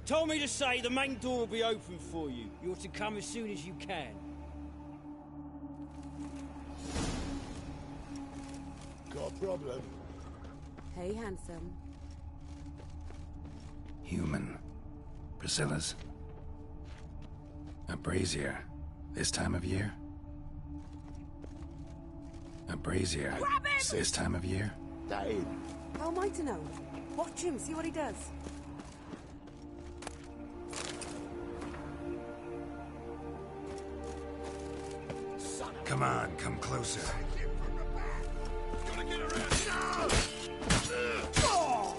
Told me to say the main door will be open for you. You're to come as soon as you can. Got a problem? Hey, handsome. Human. Priscilla's. A brazier. This time of year? A brazier. This time of year? Dave. How am I to know? Watch him, see what he does. Come on, come closer. Gotta get around. No!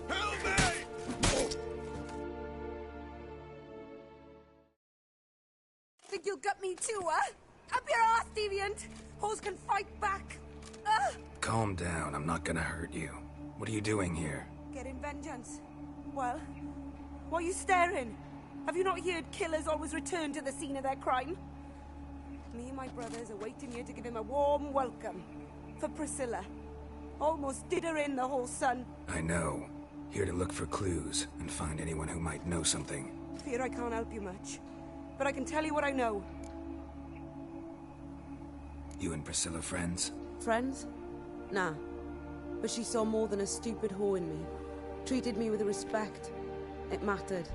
Help me! Think you'll get me too, huh? Up your ass, deviant! Hoes can fight back! Calm down, I'm not gonna hurt you. What are you doing here? getting vengeance. Well, why are you staring? Have you not heard killers always return to the scene of their crime? Me and my brothers are waiting here to give him a warm welcome. For Priscilla. Almost did her in, the whole son. I know. Here to look for clues and find anyone who might know something. Fear I can't help you much. But I can tell you what I know. You and Priscilla friends? Friends? Nah. But she saw more than a stupid whore in me. Treated me with respect. It mattered.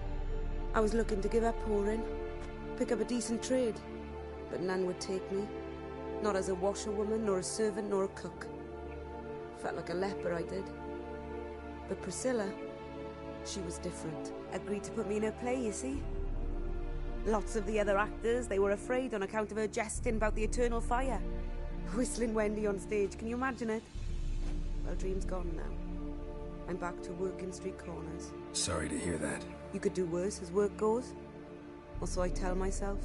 I was looking to give up whoring. Pick up a decent trade. But none would take me. Not as a washerwoman, nor a servant, nor a cook. Felt like a leper, I did. But Priscilla, she was different. Agreed to put me in her play, you see? Lots of the other actors, they were afraid on account of her jesting about the eternal fire. Whistling Wendy on stage, can you imagine it? Well, dream's gone now. I'm back to working street corners. Sorry to hear that. You could do worse as work goes. Or so I tell myself.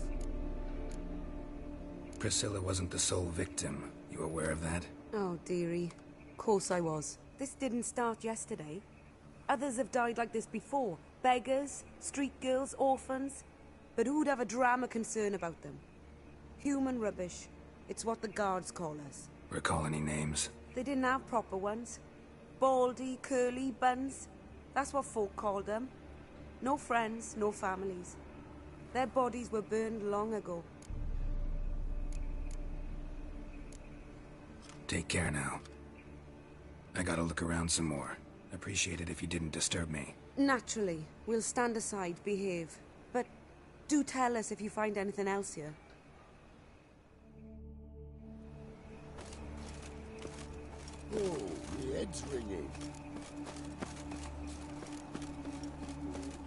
Priscilla wasn't the sole victim. You aware of that? Oh, dearie. Of course I was. This didn't start yesterday. Others have died like this before. Beggars, street girls, orphans. But who'd have a drama concern about them? Human rubbish. It's what the guards call us. Recall any names? They didn't have proper ones. Baldy, curly, buns. That's what folk called them. No friends, no families. Their bodies were burned long ago. Take care now. I gotta look around some more. Appreciate it if you didn't disturb me. Naturally. We'll stand aside, behave. But do tell us if you find anything else here. Oh, the head's ringing.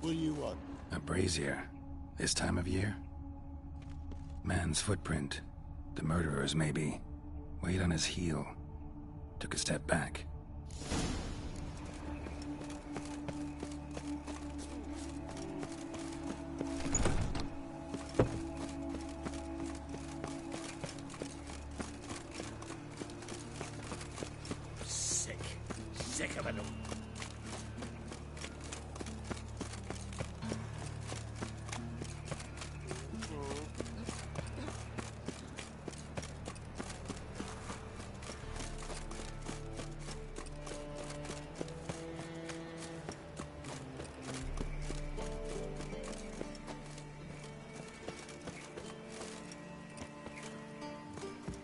What do you want? A brazier. This time of year? Man's footprint. The murderer's maybe. Weight on his heel. Took a step back. Sick of it all.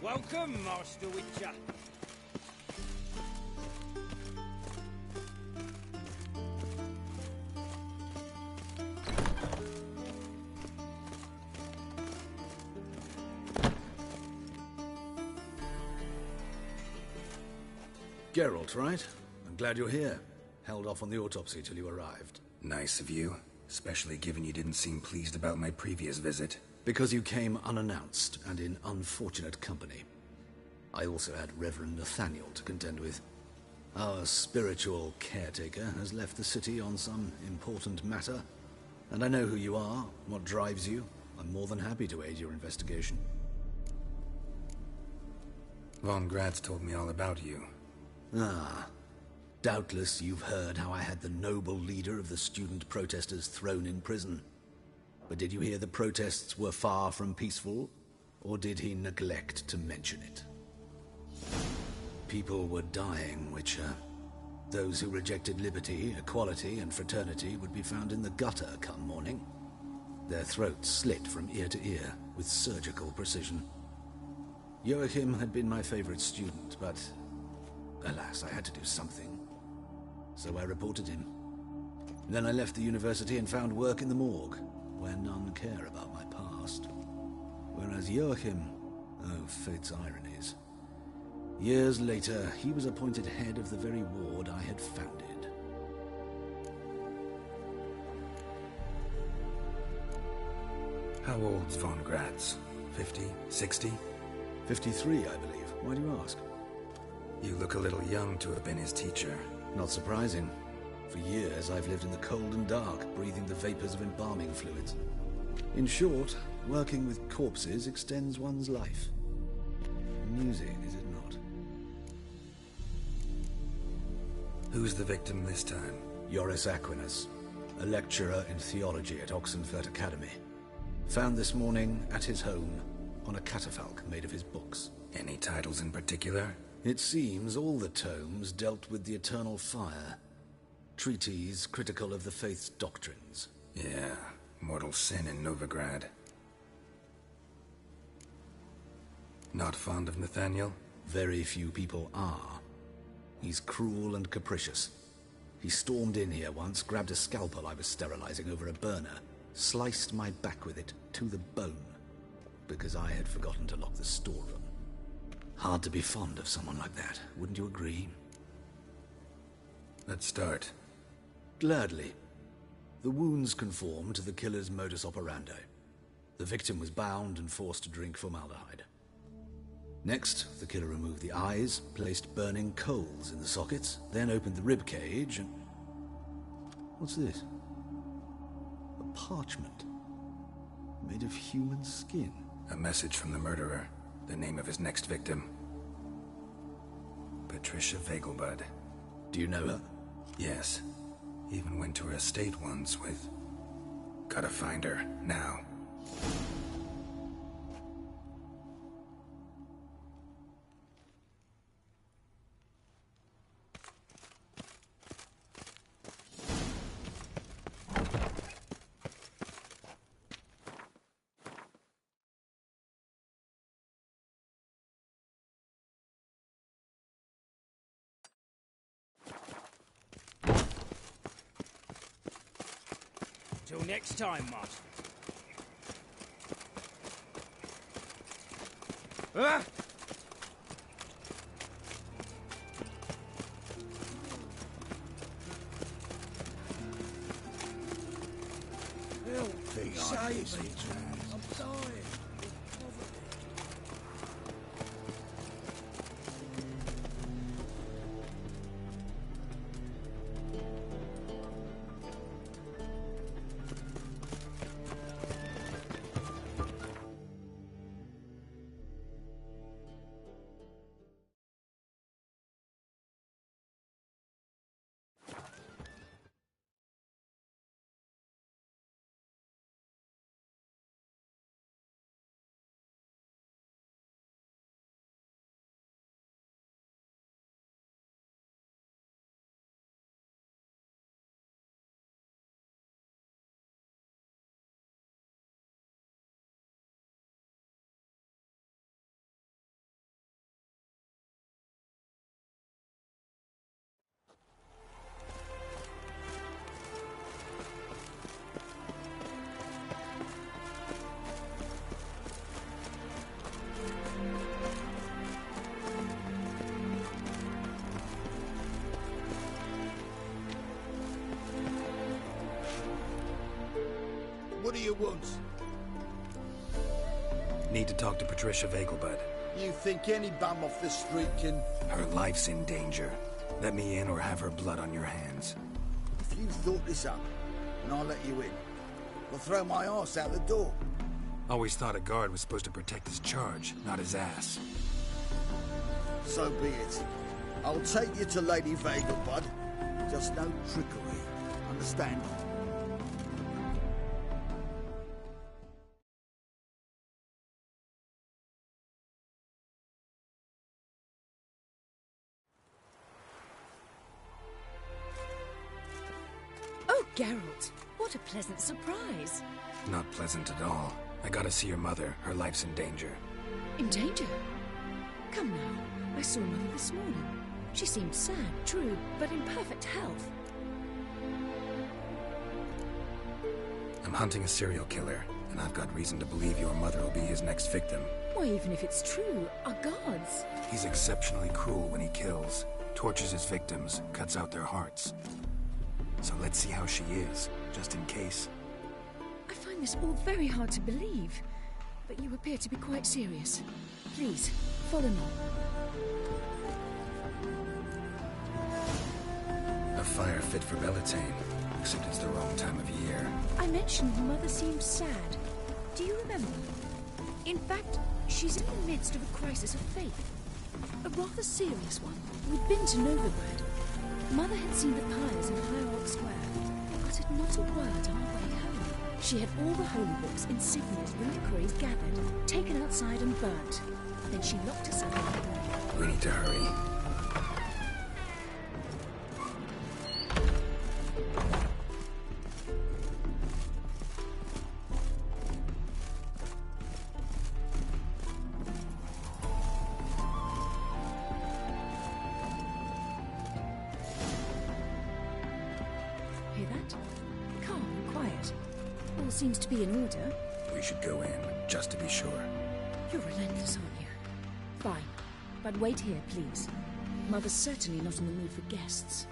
Welcome, Master Witcher. Geralt, right? I'm glad you're here. Held off on the autopsy till you arrived. Nice of you. Especially given you didn't seem pleased about my previous visit. Because you came unannounced and in unfortunate company. I also had Reverend Nathaniel to contend with. Our spiritual caretaker has left the city on some important matter. And I know who you are, what drives you. I'm more than happy to aid your investigation. Von Grad's told me all about you. Ah. Doubtless you've heard how I had the noble leader of the student protesters thrown in prison. But did you hear the protests were far from peaceful? Or did he neglect to mention it? People were dying, Witcher. Those who rejected liberty, equality, and fraternity would be found in the gutter come morning. Their throats slit from ear to ear with surgical precision. Joachim had been my favorite student, but alas, I had to do something. So I reported him. Then I left the university and found work in the morgue, where none care about my past. Whereas Joachim, oh, fate's ironies. Years later, he was appointed head of the very ward I had founded. How old's Von Grad's? 50? 60? 53, I believe. Why do you ask? You look a little young to have been his teacher. Not surprising. For years, I've lived in the cold and dark, breathing the vapors of embalming fluids. In short, working with corpses extends one's life. Amusing, is it not? Who's the victim this time? Joris Aquinas, a lecturer in theology at Oxenfurt Academy. Found this morning at his home on a catafalque made of his books. Any titles in particular? It seems all the tomes dealt with the eternal fire. Treatises critical of the faith's doctrines. Yeah, mortal sin in Novigrad. Not fond of Nathaniel? Very few people are. He's cruel and capricious. He stormed in here once, grabbed a scalpel I was sterilizing over a burner, sliced my back with it to the bone, because I had forgotten to lock the storeroom. Hard to be fond of someone like that, wouldn't you agree? Let's start. Gladly. The wounds conform to the killer's modus operandi. The victim was bound and forced to drink formaldehyde. Next, the killer removed the eyes, placed burning coals in the sockets, then opened the rib cage and... What's this? A parchment. Made of human skin. A message from the murderer. The name of his next victim. Patricia Vegelbud. Do you know her? Yes. Even went to her estate once with... Gotta find her, now. Till next time, Master. Ah! Help me, save me. I'm dying. What do you want? Need to talk to Patricia Vegelbud. You think any bum off the street can... Her life's in danger. Let me in or have her blood on your hands. If you thought this up, and I'll let you in, I'll throw my arse out the door. Always thought a guard was supposed to protect his charge, not his ass. So be it. I'll take you to Lady Vegelbud. Just no trickery. Understand? Oh, Geralt, what a pleasant surprise. Not pleasant at all. I gotta see your mother. Her life's in danger. In danger? Come now, I saw Mother this morning. She seemed sad, true, but in perfect health. I'm hunting a serial killer, and I've got reason to believe your mother will be his next victim. Why, even if it's true, our gods. He's exceptionally cruel when he kills, tortures his victims, cuts out their hearts. So let's see how she is, just in case. I find this all very hard to believe, but you appear to be quite serious. Please, follow me. A fire fit for Bellatane, except it's the wrong time of year. I mentioned Mother seemed sad. Do you remember? In fact, she's in the midst of a crisis of faith. A rather serious one. We've been to Novigrad. Mother had seen the pyres in Hierarch Square, but had not a word on her way home. She had all the holy books, insignias, reliquaries gathered, taken outside and burnt. Then she locked herself in her room. We need to hurry. Hear that? Calm and quiet. All seems to be in order. We should go in, just to be sure. You're relentless, aren't you? Fine. But wait here, please. Mother's certainly not in the mood for guests.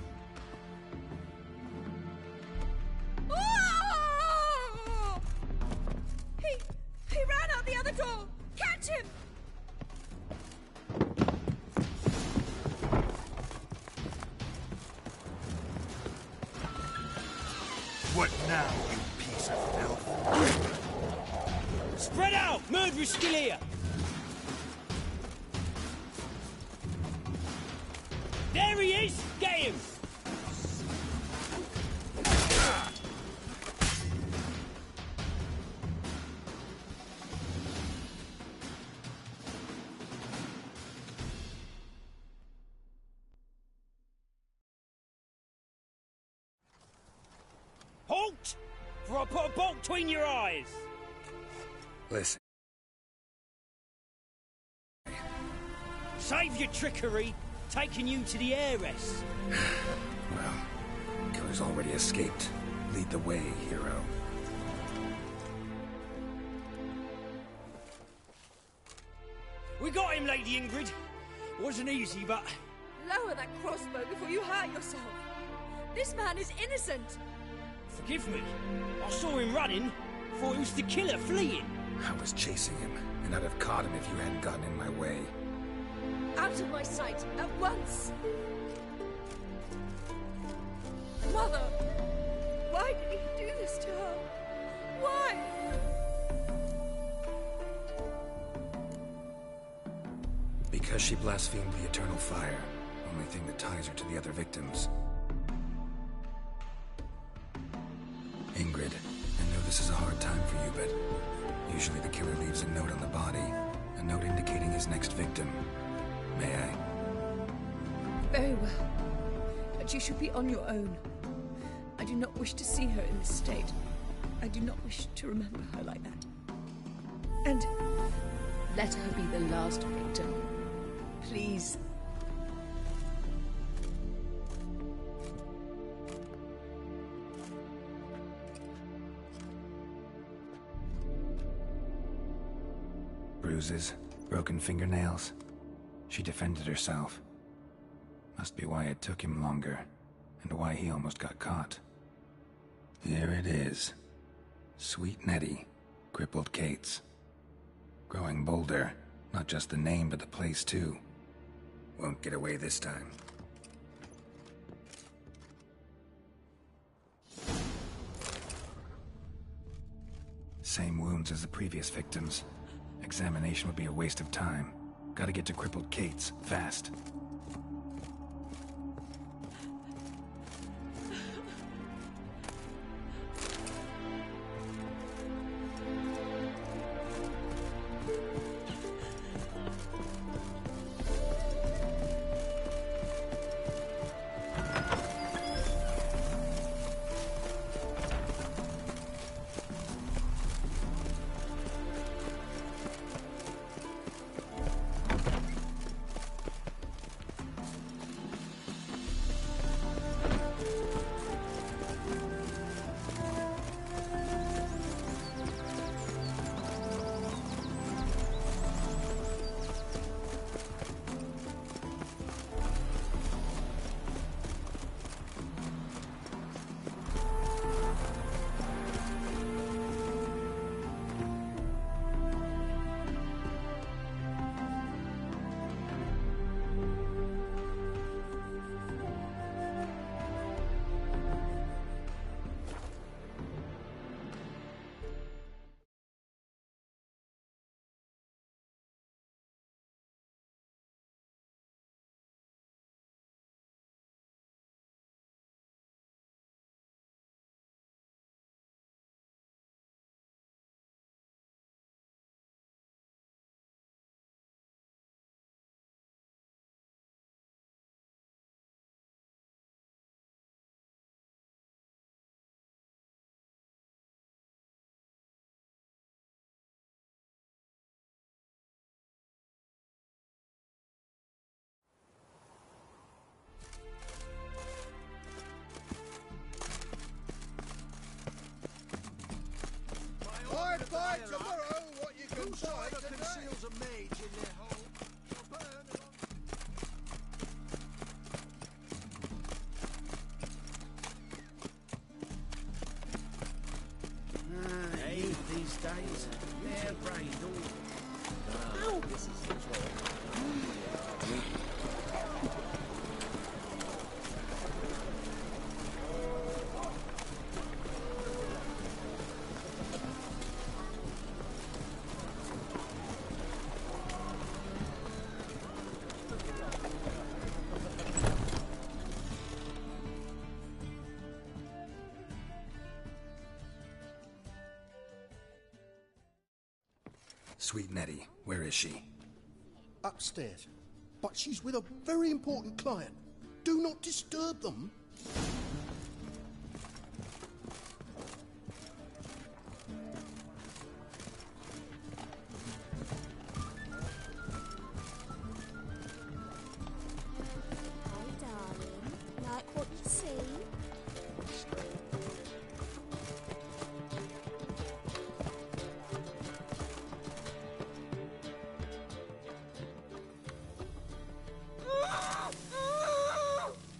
Oh! He ran out the other door! Catch him! What now, you piece of filth? Spread out! Murderer's still here! There he is! Get him! Halt! For I put a bolt between your eyes! Listen. Save your trickery, taking you to the heiress. Well, killer's already escaped. Lead the way, hero. We got him, Lady Ingrid. Wasn't easy, but... Lower that crossbow before you hurt yourself. This man is innocent. Forgive me. I saw him running. Thought it was the killer fleeing. I was chasing him, and I'd have caught him if you hadn't gotten in my way. Out of my sight, at once! Mother! Why did he do this to her? Why? Because she blasphemed the eternal fire. Only thing that ties her to the other victims. Ingrid, I know this is a hard time for you, but usually the killer leaves a note on the body. A note indicating his next victim. May I? Very well. But you should be on your own. I do not wish to see her in this state. I do not wish to remember her like that. And let her be the last victim. Please. Bruises, broken fingernails. She defended herself. Must be why it took him longer, and why he almost got caught. Here it is. Sweet Nettie, crippled Kate's. Growing bolder, not just the name but the place too. Won't get away this time. Same wounds as the previous victims. Examination would be a waste of time. Gotta get to crippled Kate's, fast. Whatsoever conceals a mage in their hole shall burn along. Youth these days, they're brained all. Ow! This is Sweet Nettie, where is she? Upstairs. But she's with a very important client. Do not disturb them. Hi, darling. Like what you see?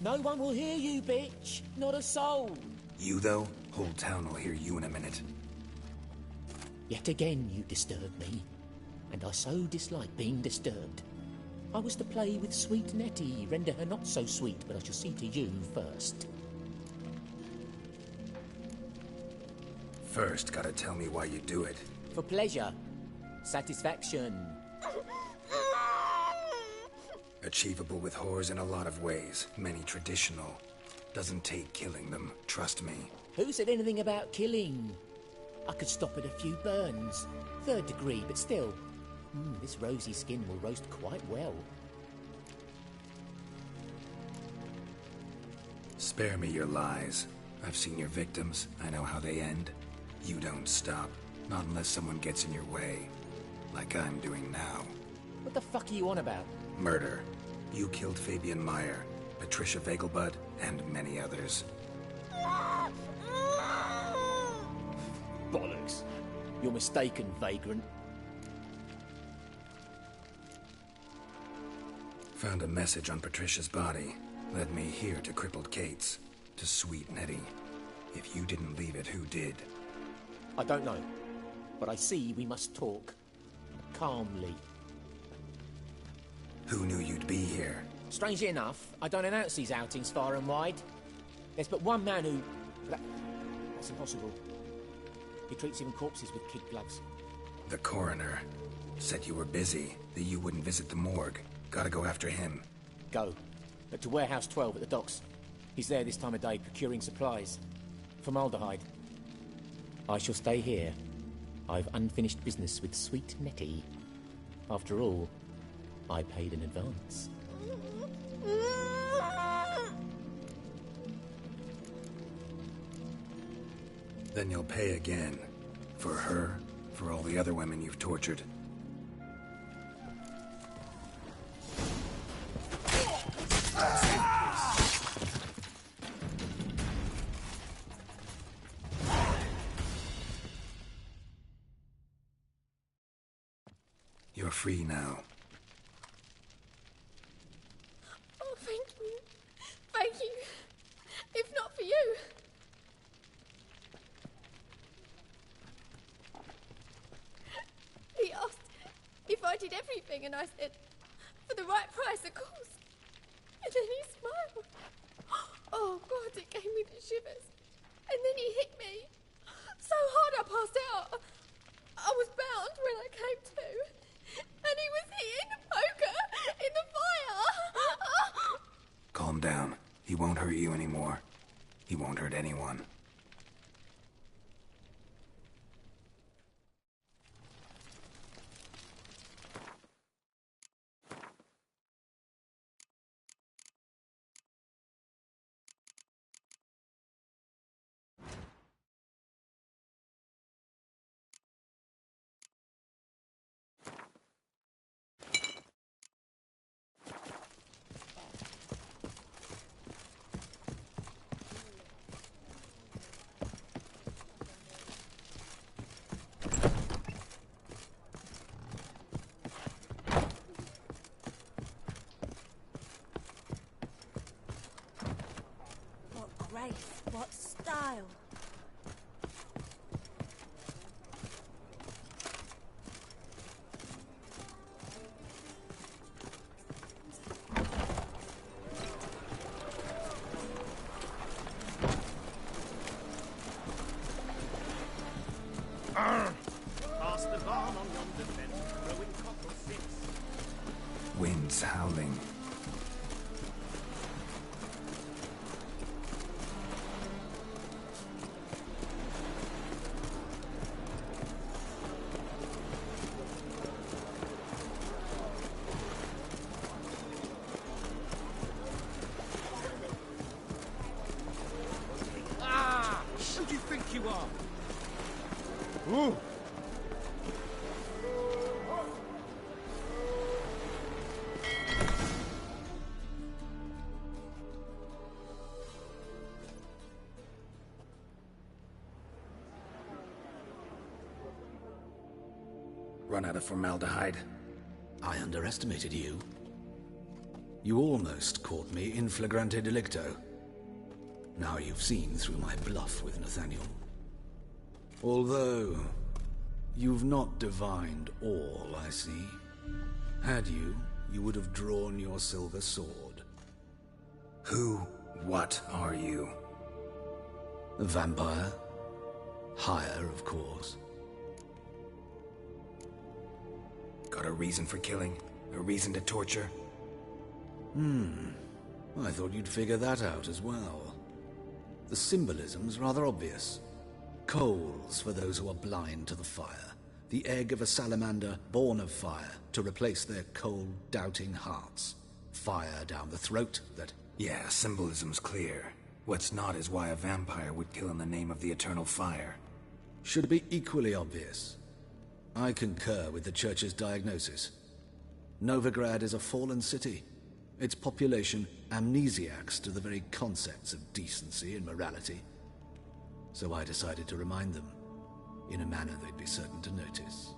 No one will hear you, bitch. Not a soul. You, though? Whole town will hear you in a minute. Yet again you disturb me, and I so dislike being disturbed. I was to play with sweet Nettie, render her not so sweet, but I shall see to you first. First, gotta tell me why you do it. For pleasure. Satisfaction. Achievable with whores in a lot of ways, many traditional. Doesn't take killing them, trust me. Who said anything about killing? I could stop at a few burns. 3rd degree, but still. This rosy skin will roast quite well. Spare me your lies. I've seen your victims. I know how they end. You don't stop. Not unless someone gets in your way. Like I'm doing now. What the fuck are you on about? Murder. You killed Fabian Meyer, Patricia Vegelbud, and many others. Bollocks. You're mistaken, vagrant. Found a message on Patricia's body. Led me here to crippled Kate's. To sweet Nettie. If you didn't leave it, who did? I don't know. But I see we must talk. Calmly. Who knew you'd be here? Strangely enough, I don't announce these outings far and wide. There's but one man who... That's impossible. He treats even corpses with kid gloves. The coroner. Said you were busy, that you wouldn't visit the morgue. Gotta go after him. Go. But to Warehouse 12 at the docks. He's there this time of day, procuring supplies. Formaldehyde. I shall stay here. I've unfinished business with sweet Nettie. After all, I paid in advance. Then you'll pay again. For her, for all the other women you've tortured. You're free now. Oh, thank you. Thank you. If not for you. He asked if I did everything, and I said, for the right price, of course. And then he smiled. Oh, God, it gave me the shivers. And then he hit me. So hard I passed out. I was bound when I came to. And he was hitting the poker in the fire. Calm down. He won't hurt you anymore. He won't hurt anyone. grace, what style. Pass the barn on yonder fence, throwing cockle six. Wind's howling. Ah! Who do you think you are? Ooh! Run out of formaldehyde. I underestimated you. You almost caught me in flagrante delicto. Now you've seen through my bluff with Nathaniel. Although, you've not divined all, I see. Had you, you would have drawn your silver sword. What are you? A vampire. Higher, of course. Got a reason for killing? A reason to torture? I thought you'd figure that out as well. The symbolism's rather obvious. Coals for those who are blind to the fire. The egg of a salamander born of fire to replace their cold, doubting hearts. Fire down the throat that... Yeah, symbolism's clear. What's not is why a vampire would kill in the name of the eternal fire. Should be equally obvious. I concur with the Church's diagnosis. Novigrad is a fallen city. Its population amnesiacs to the very concepts of decency and morality. So I decided to remind them, in a manner they'd be certain to notice.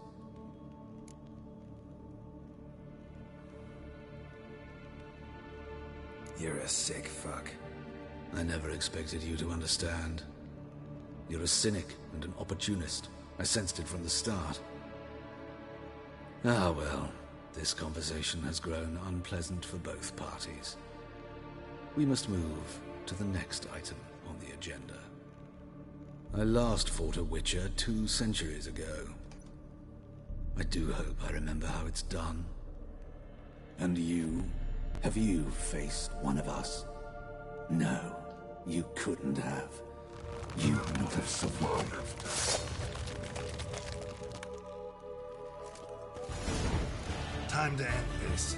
You're a sick fuck. I never expected you to understand. You're a cynic and an opportunist. I sensed it from the start. Ah well, this conversation has grown unpleasant for both parties. We must move to the next item on the agenda. I last fought a Witcher 2 centuries ago. I do hope I remember how it's done. And you? Have you faced one of us? No, you couldn't have. You would not have survived. Time to end this.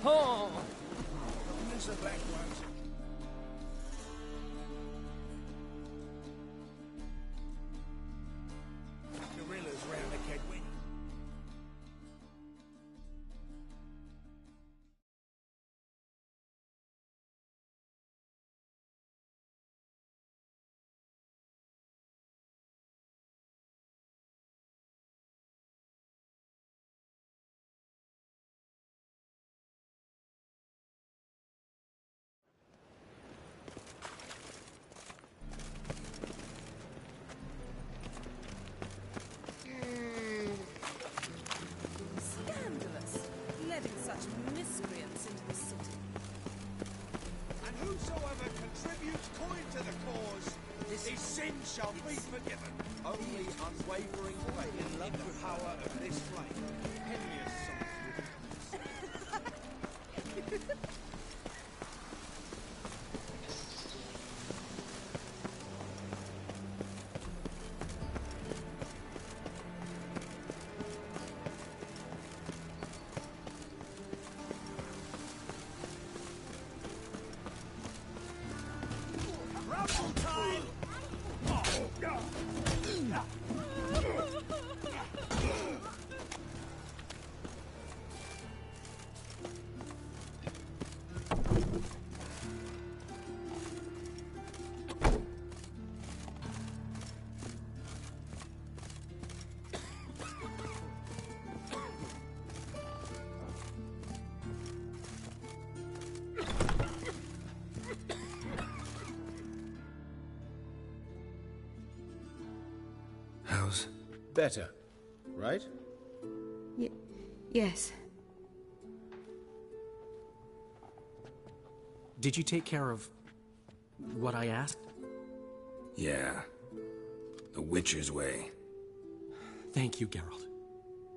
Oh! Don't miss a black ones. Gorillas round the Kedwin. Whosoever contributes coin to the cause, his sins shall be forgiven. Only unwavering faith in the power of this flame. Henrius How's... Better, right? Yes. Did you take care of what I asked? Yeah. The Witcher's way. Thank you, Geralt.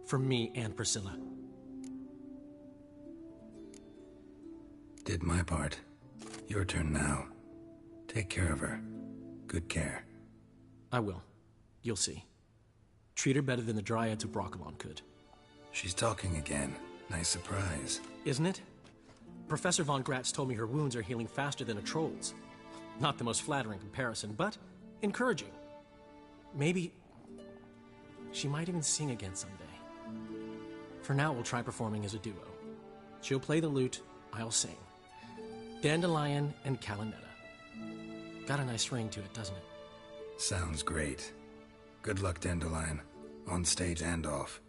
From me and Priscilla. Did my part. Your turn now. Take care of her. Good care. I will. You'll see. Treat her better than the Dryads of Broccolon could. She's talking again. Nice surprise. Isn't it? Professor Von Gratz told me her wounds are healing faster than a troll's. Not the most flattering comparison, but encouraging. Maybe she might even sing again someday. For now, we'll try performing as a duo. She'll play the lute, I'll sing. Dandelion and Calinetta. Got a nice ring to it, doesn't it? Sounds great. Good luck, Dandelion. On stage and off.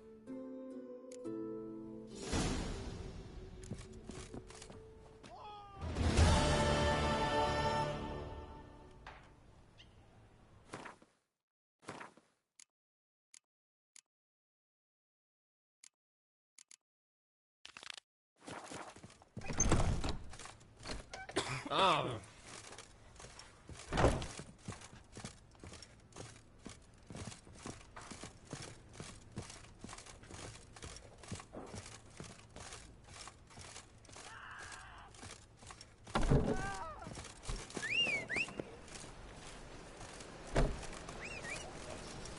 Oh.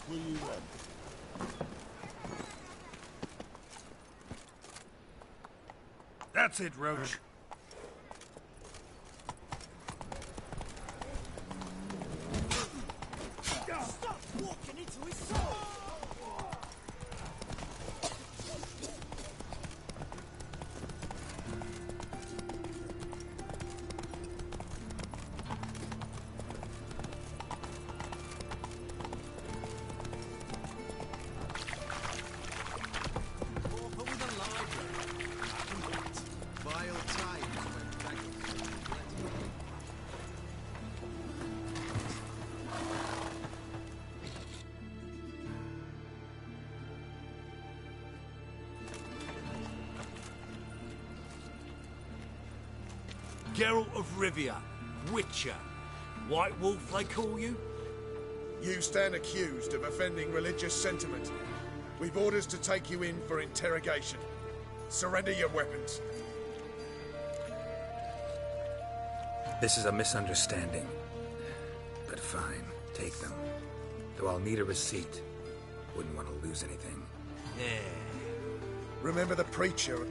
Will you run? That's it, Roach. Stop walking into his soul! Geralt of Rivia, Witcher. White Wolf, they call you? You stand accused of offending religious sentiment. We've orders to take you in for interrogation. Surrender your weapons. This is a misunderstanding. But fine, take them. Though I'll need a receipt. Wouldn't want to lose anything. Yeah. Remember the preacher.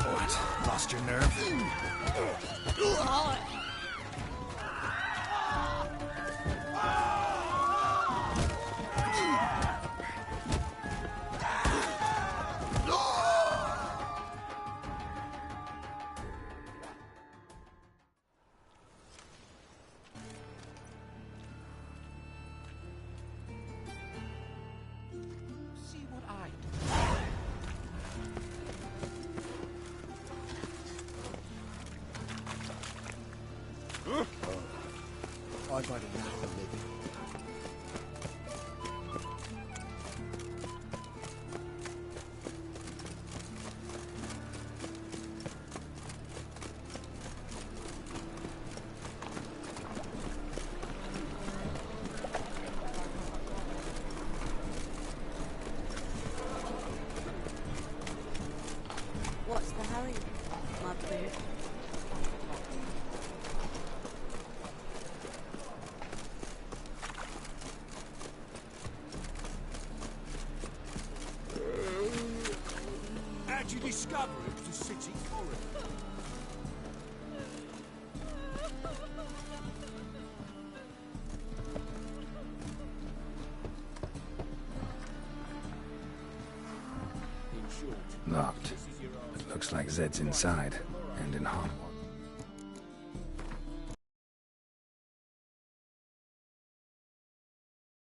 What? Lost your nerve? See what I I've had enough of living. you discover it was the city corridor. Locked. It looks like Zed's inside, and in hot water.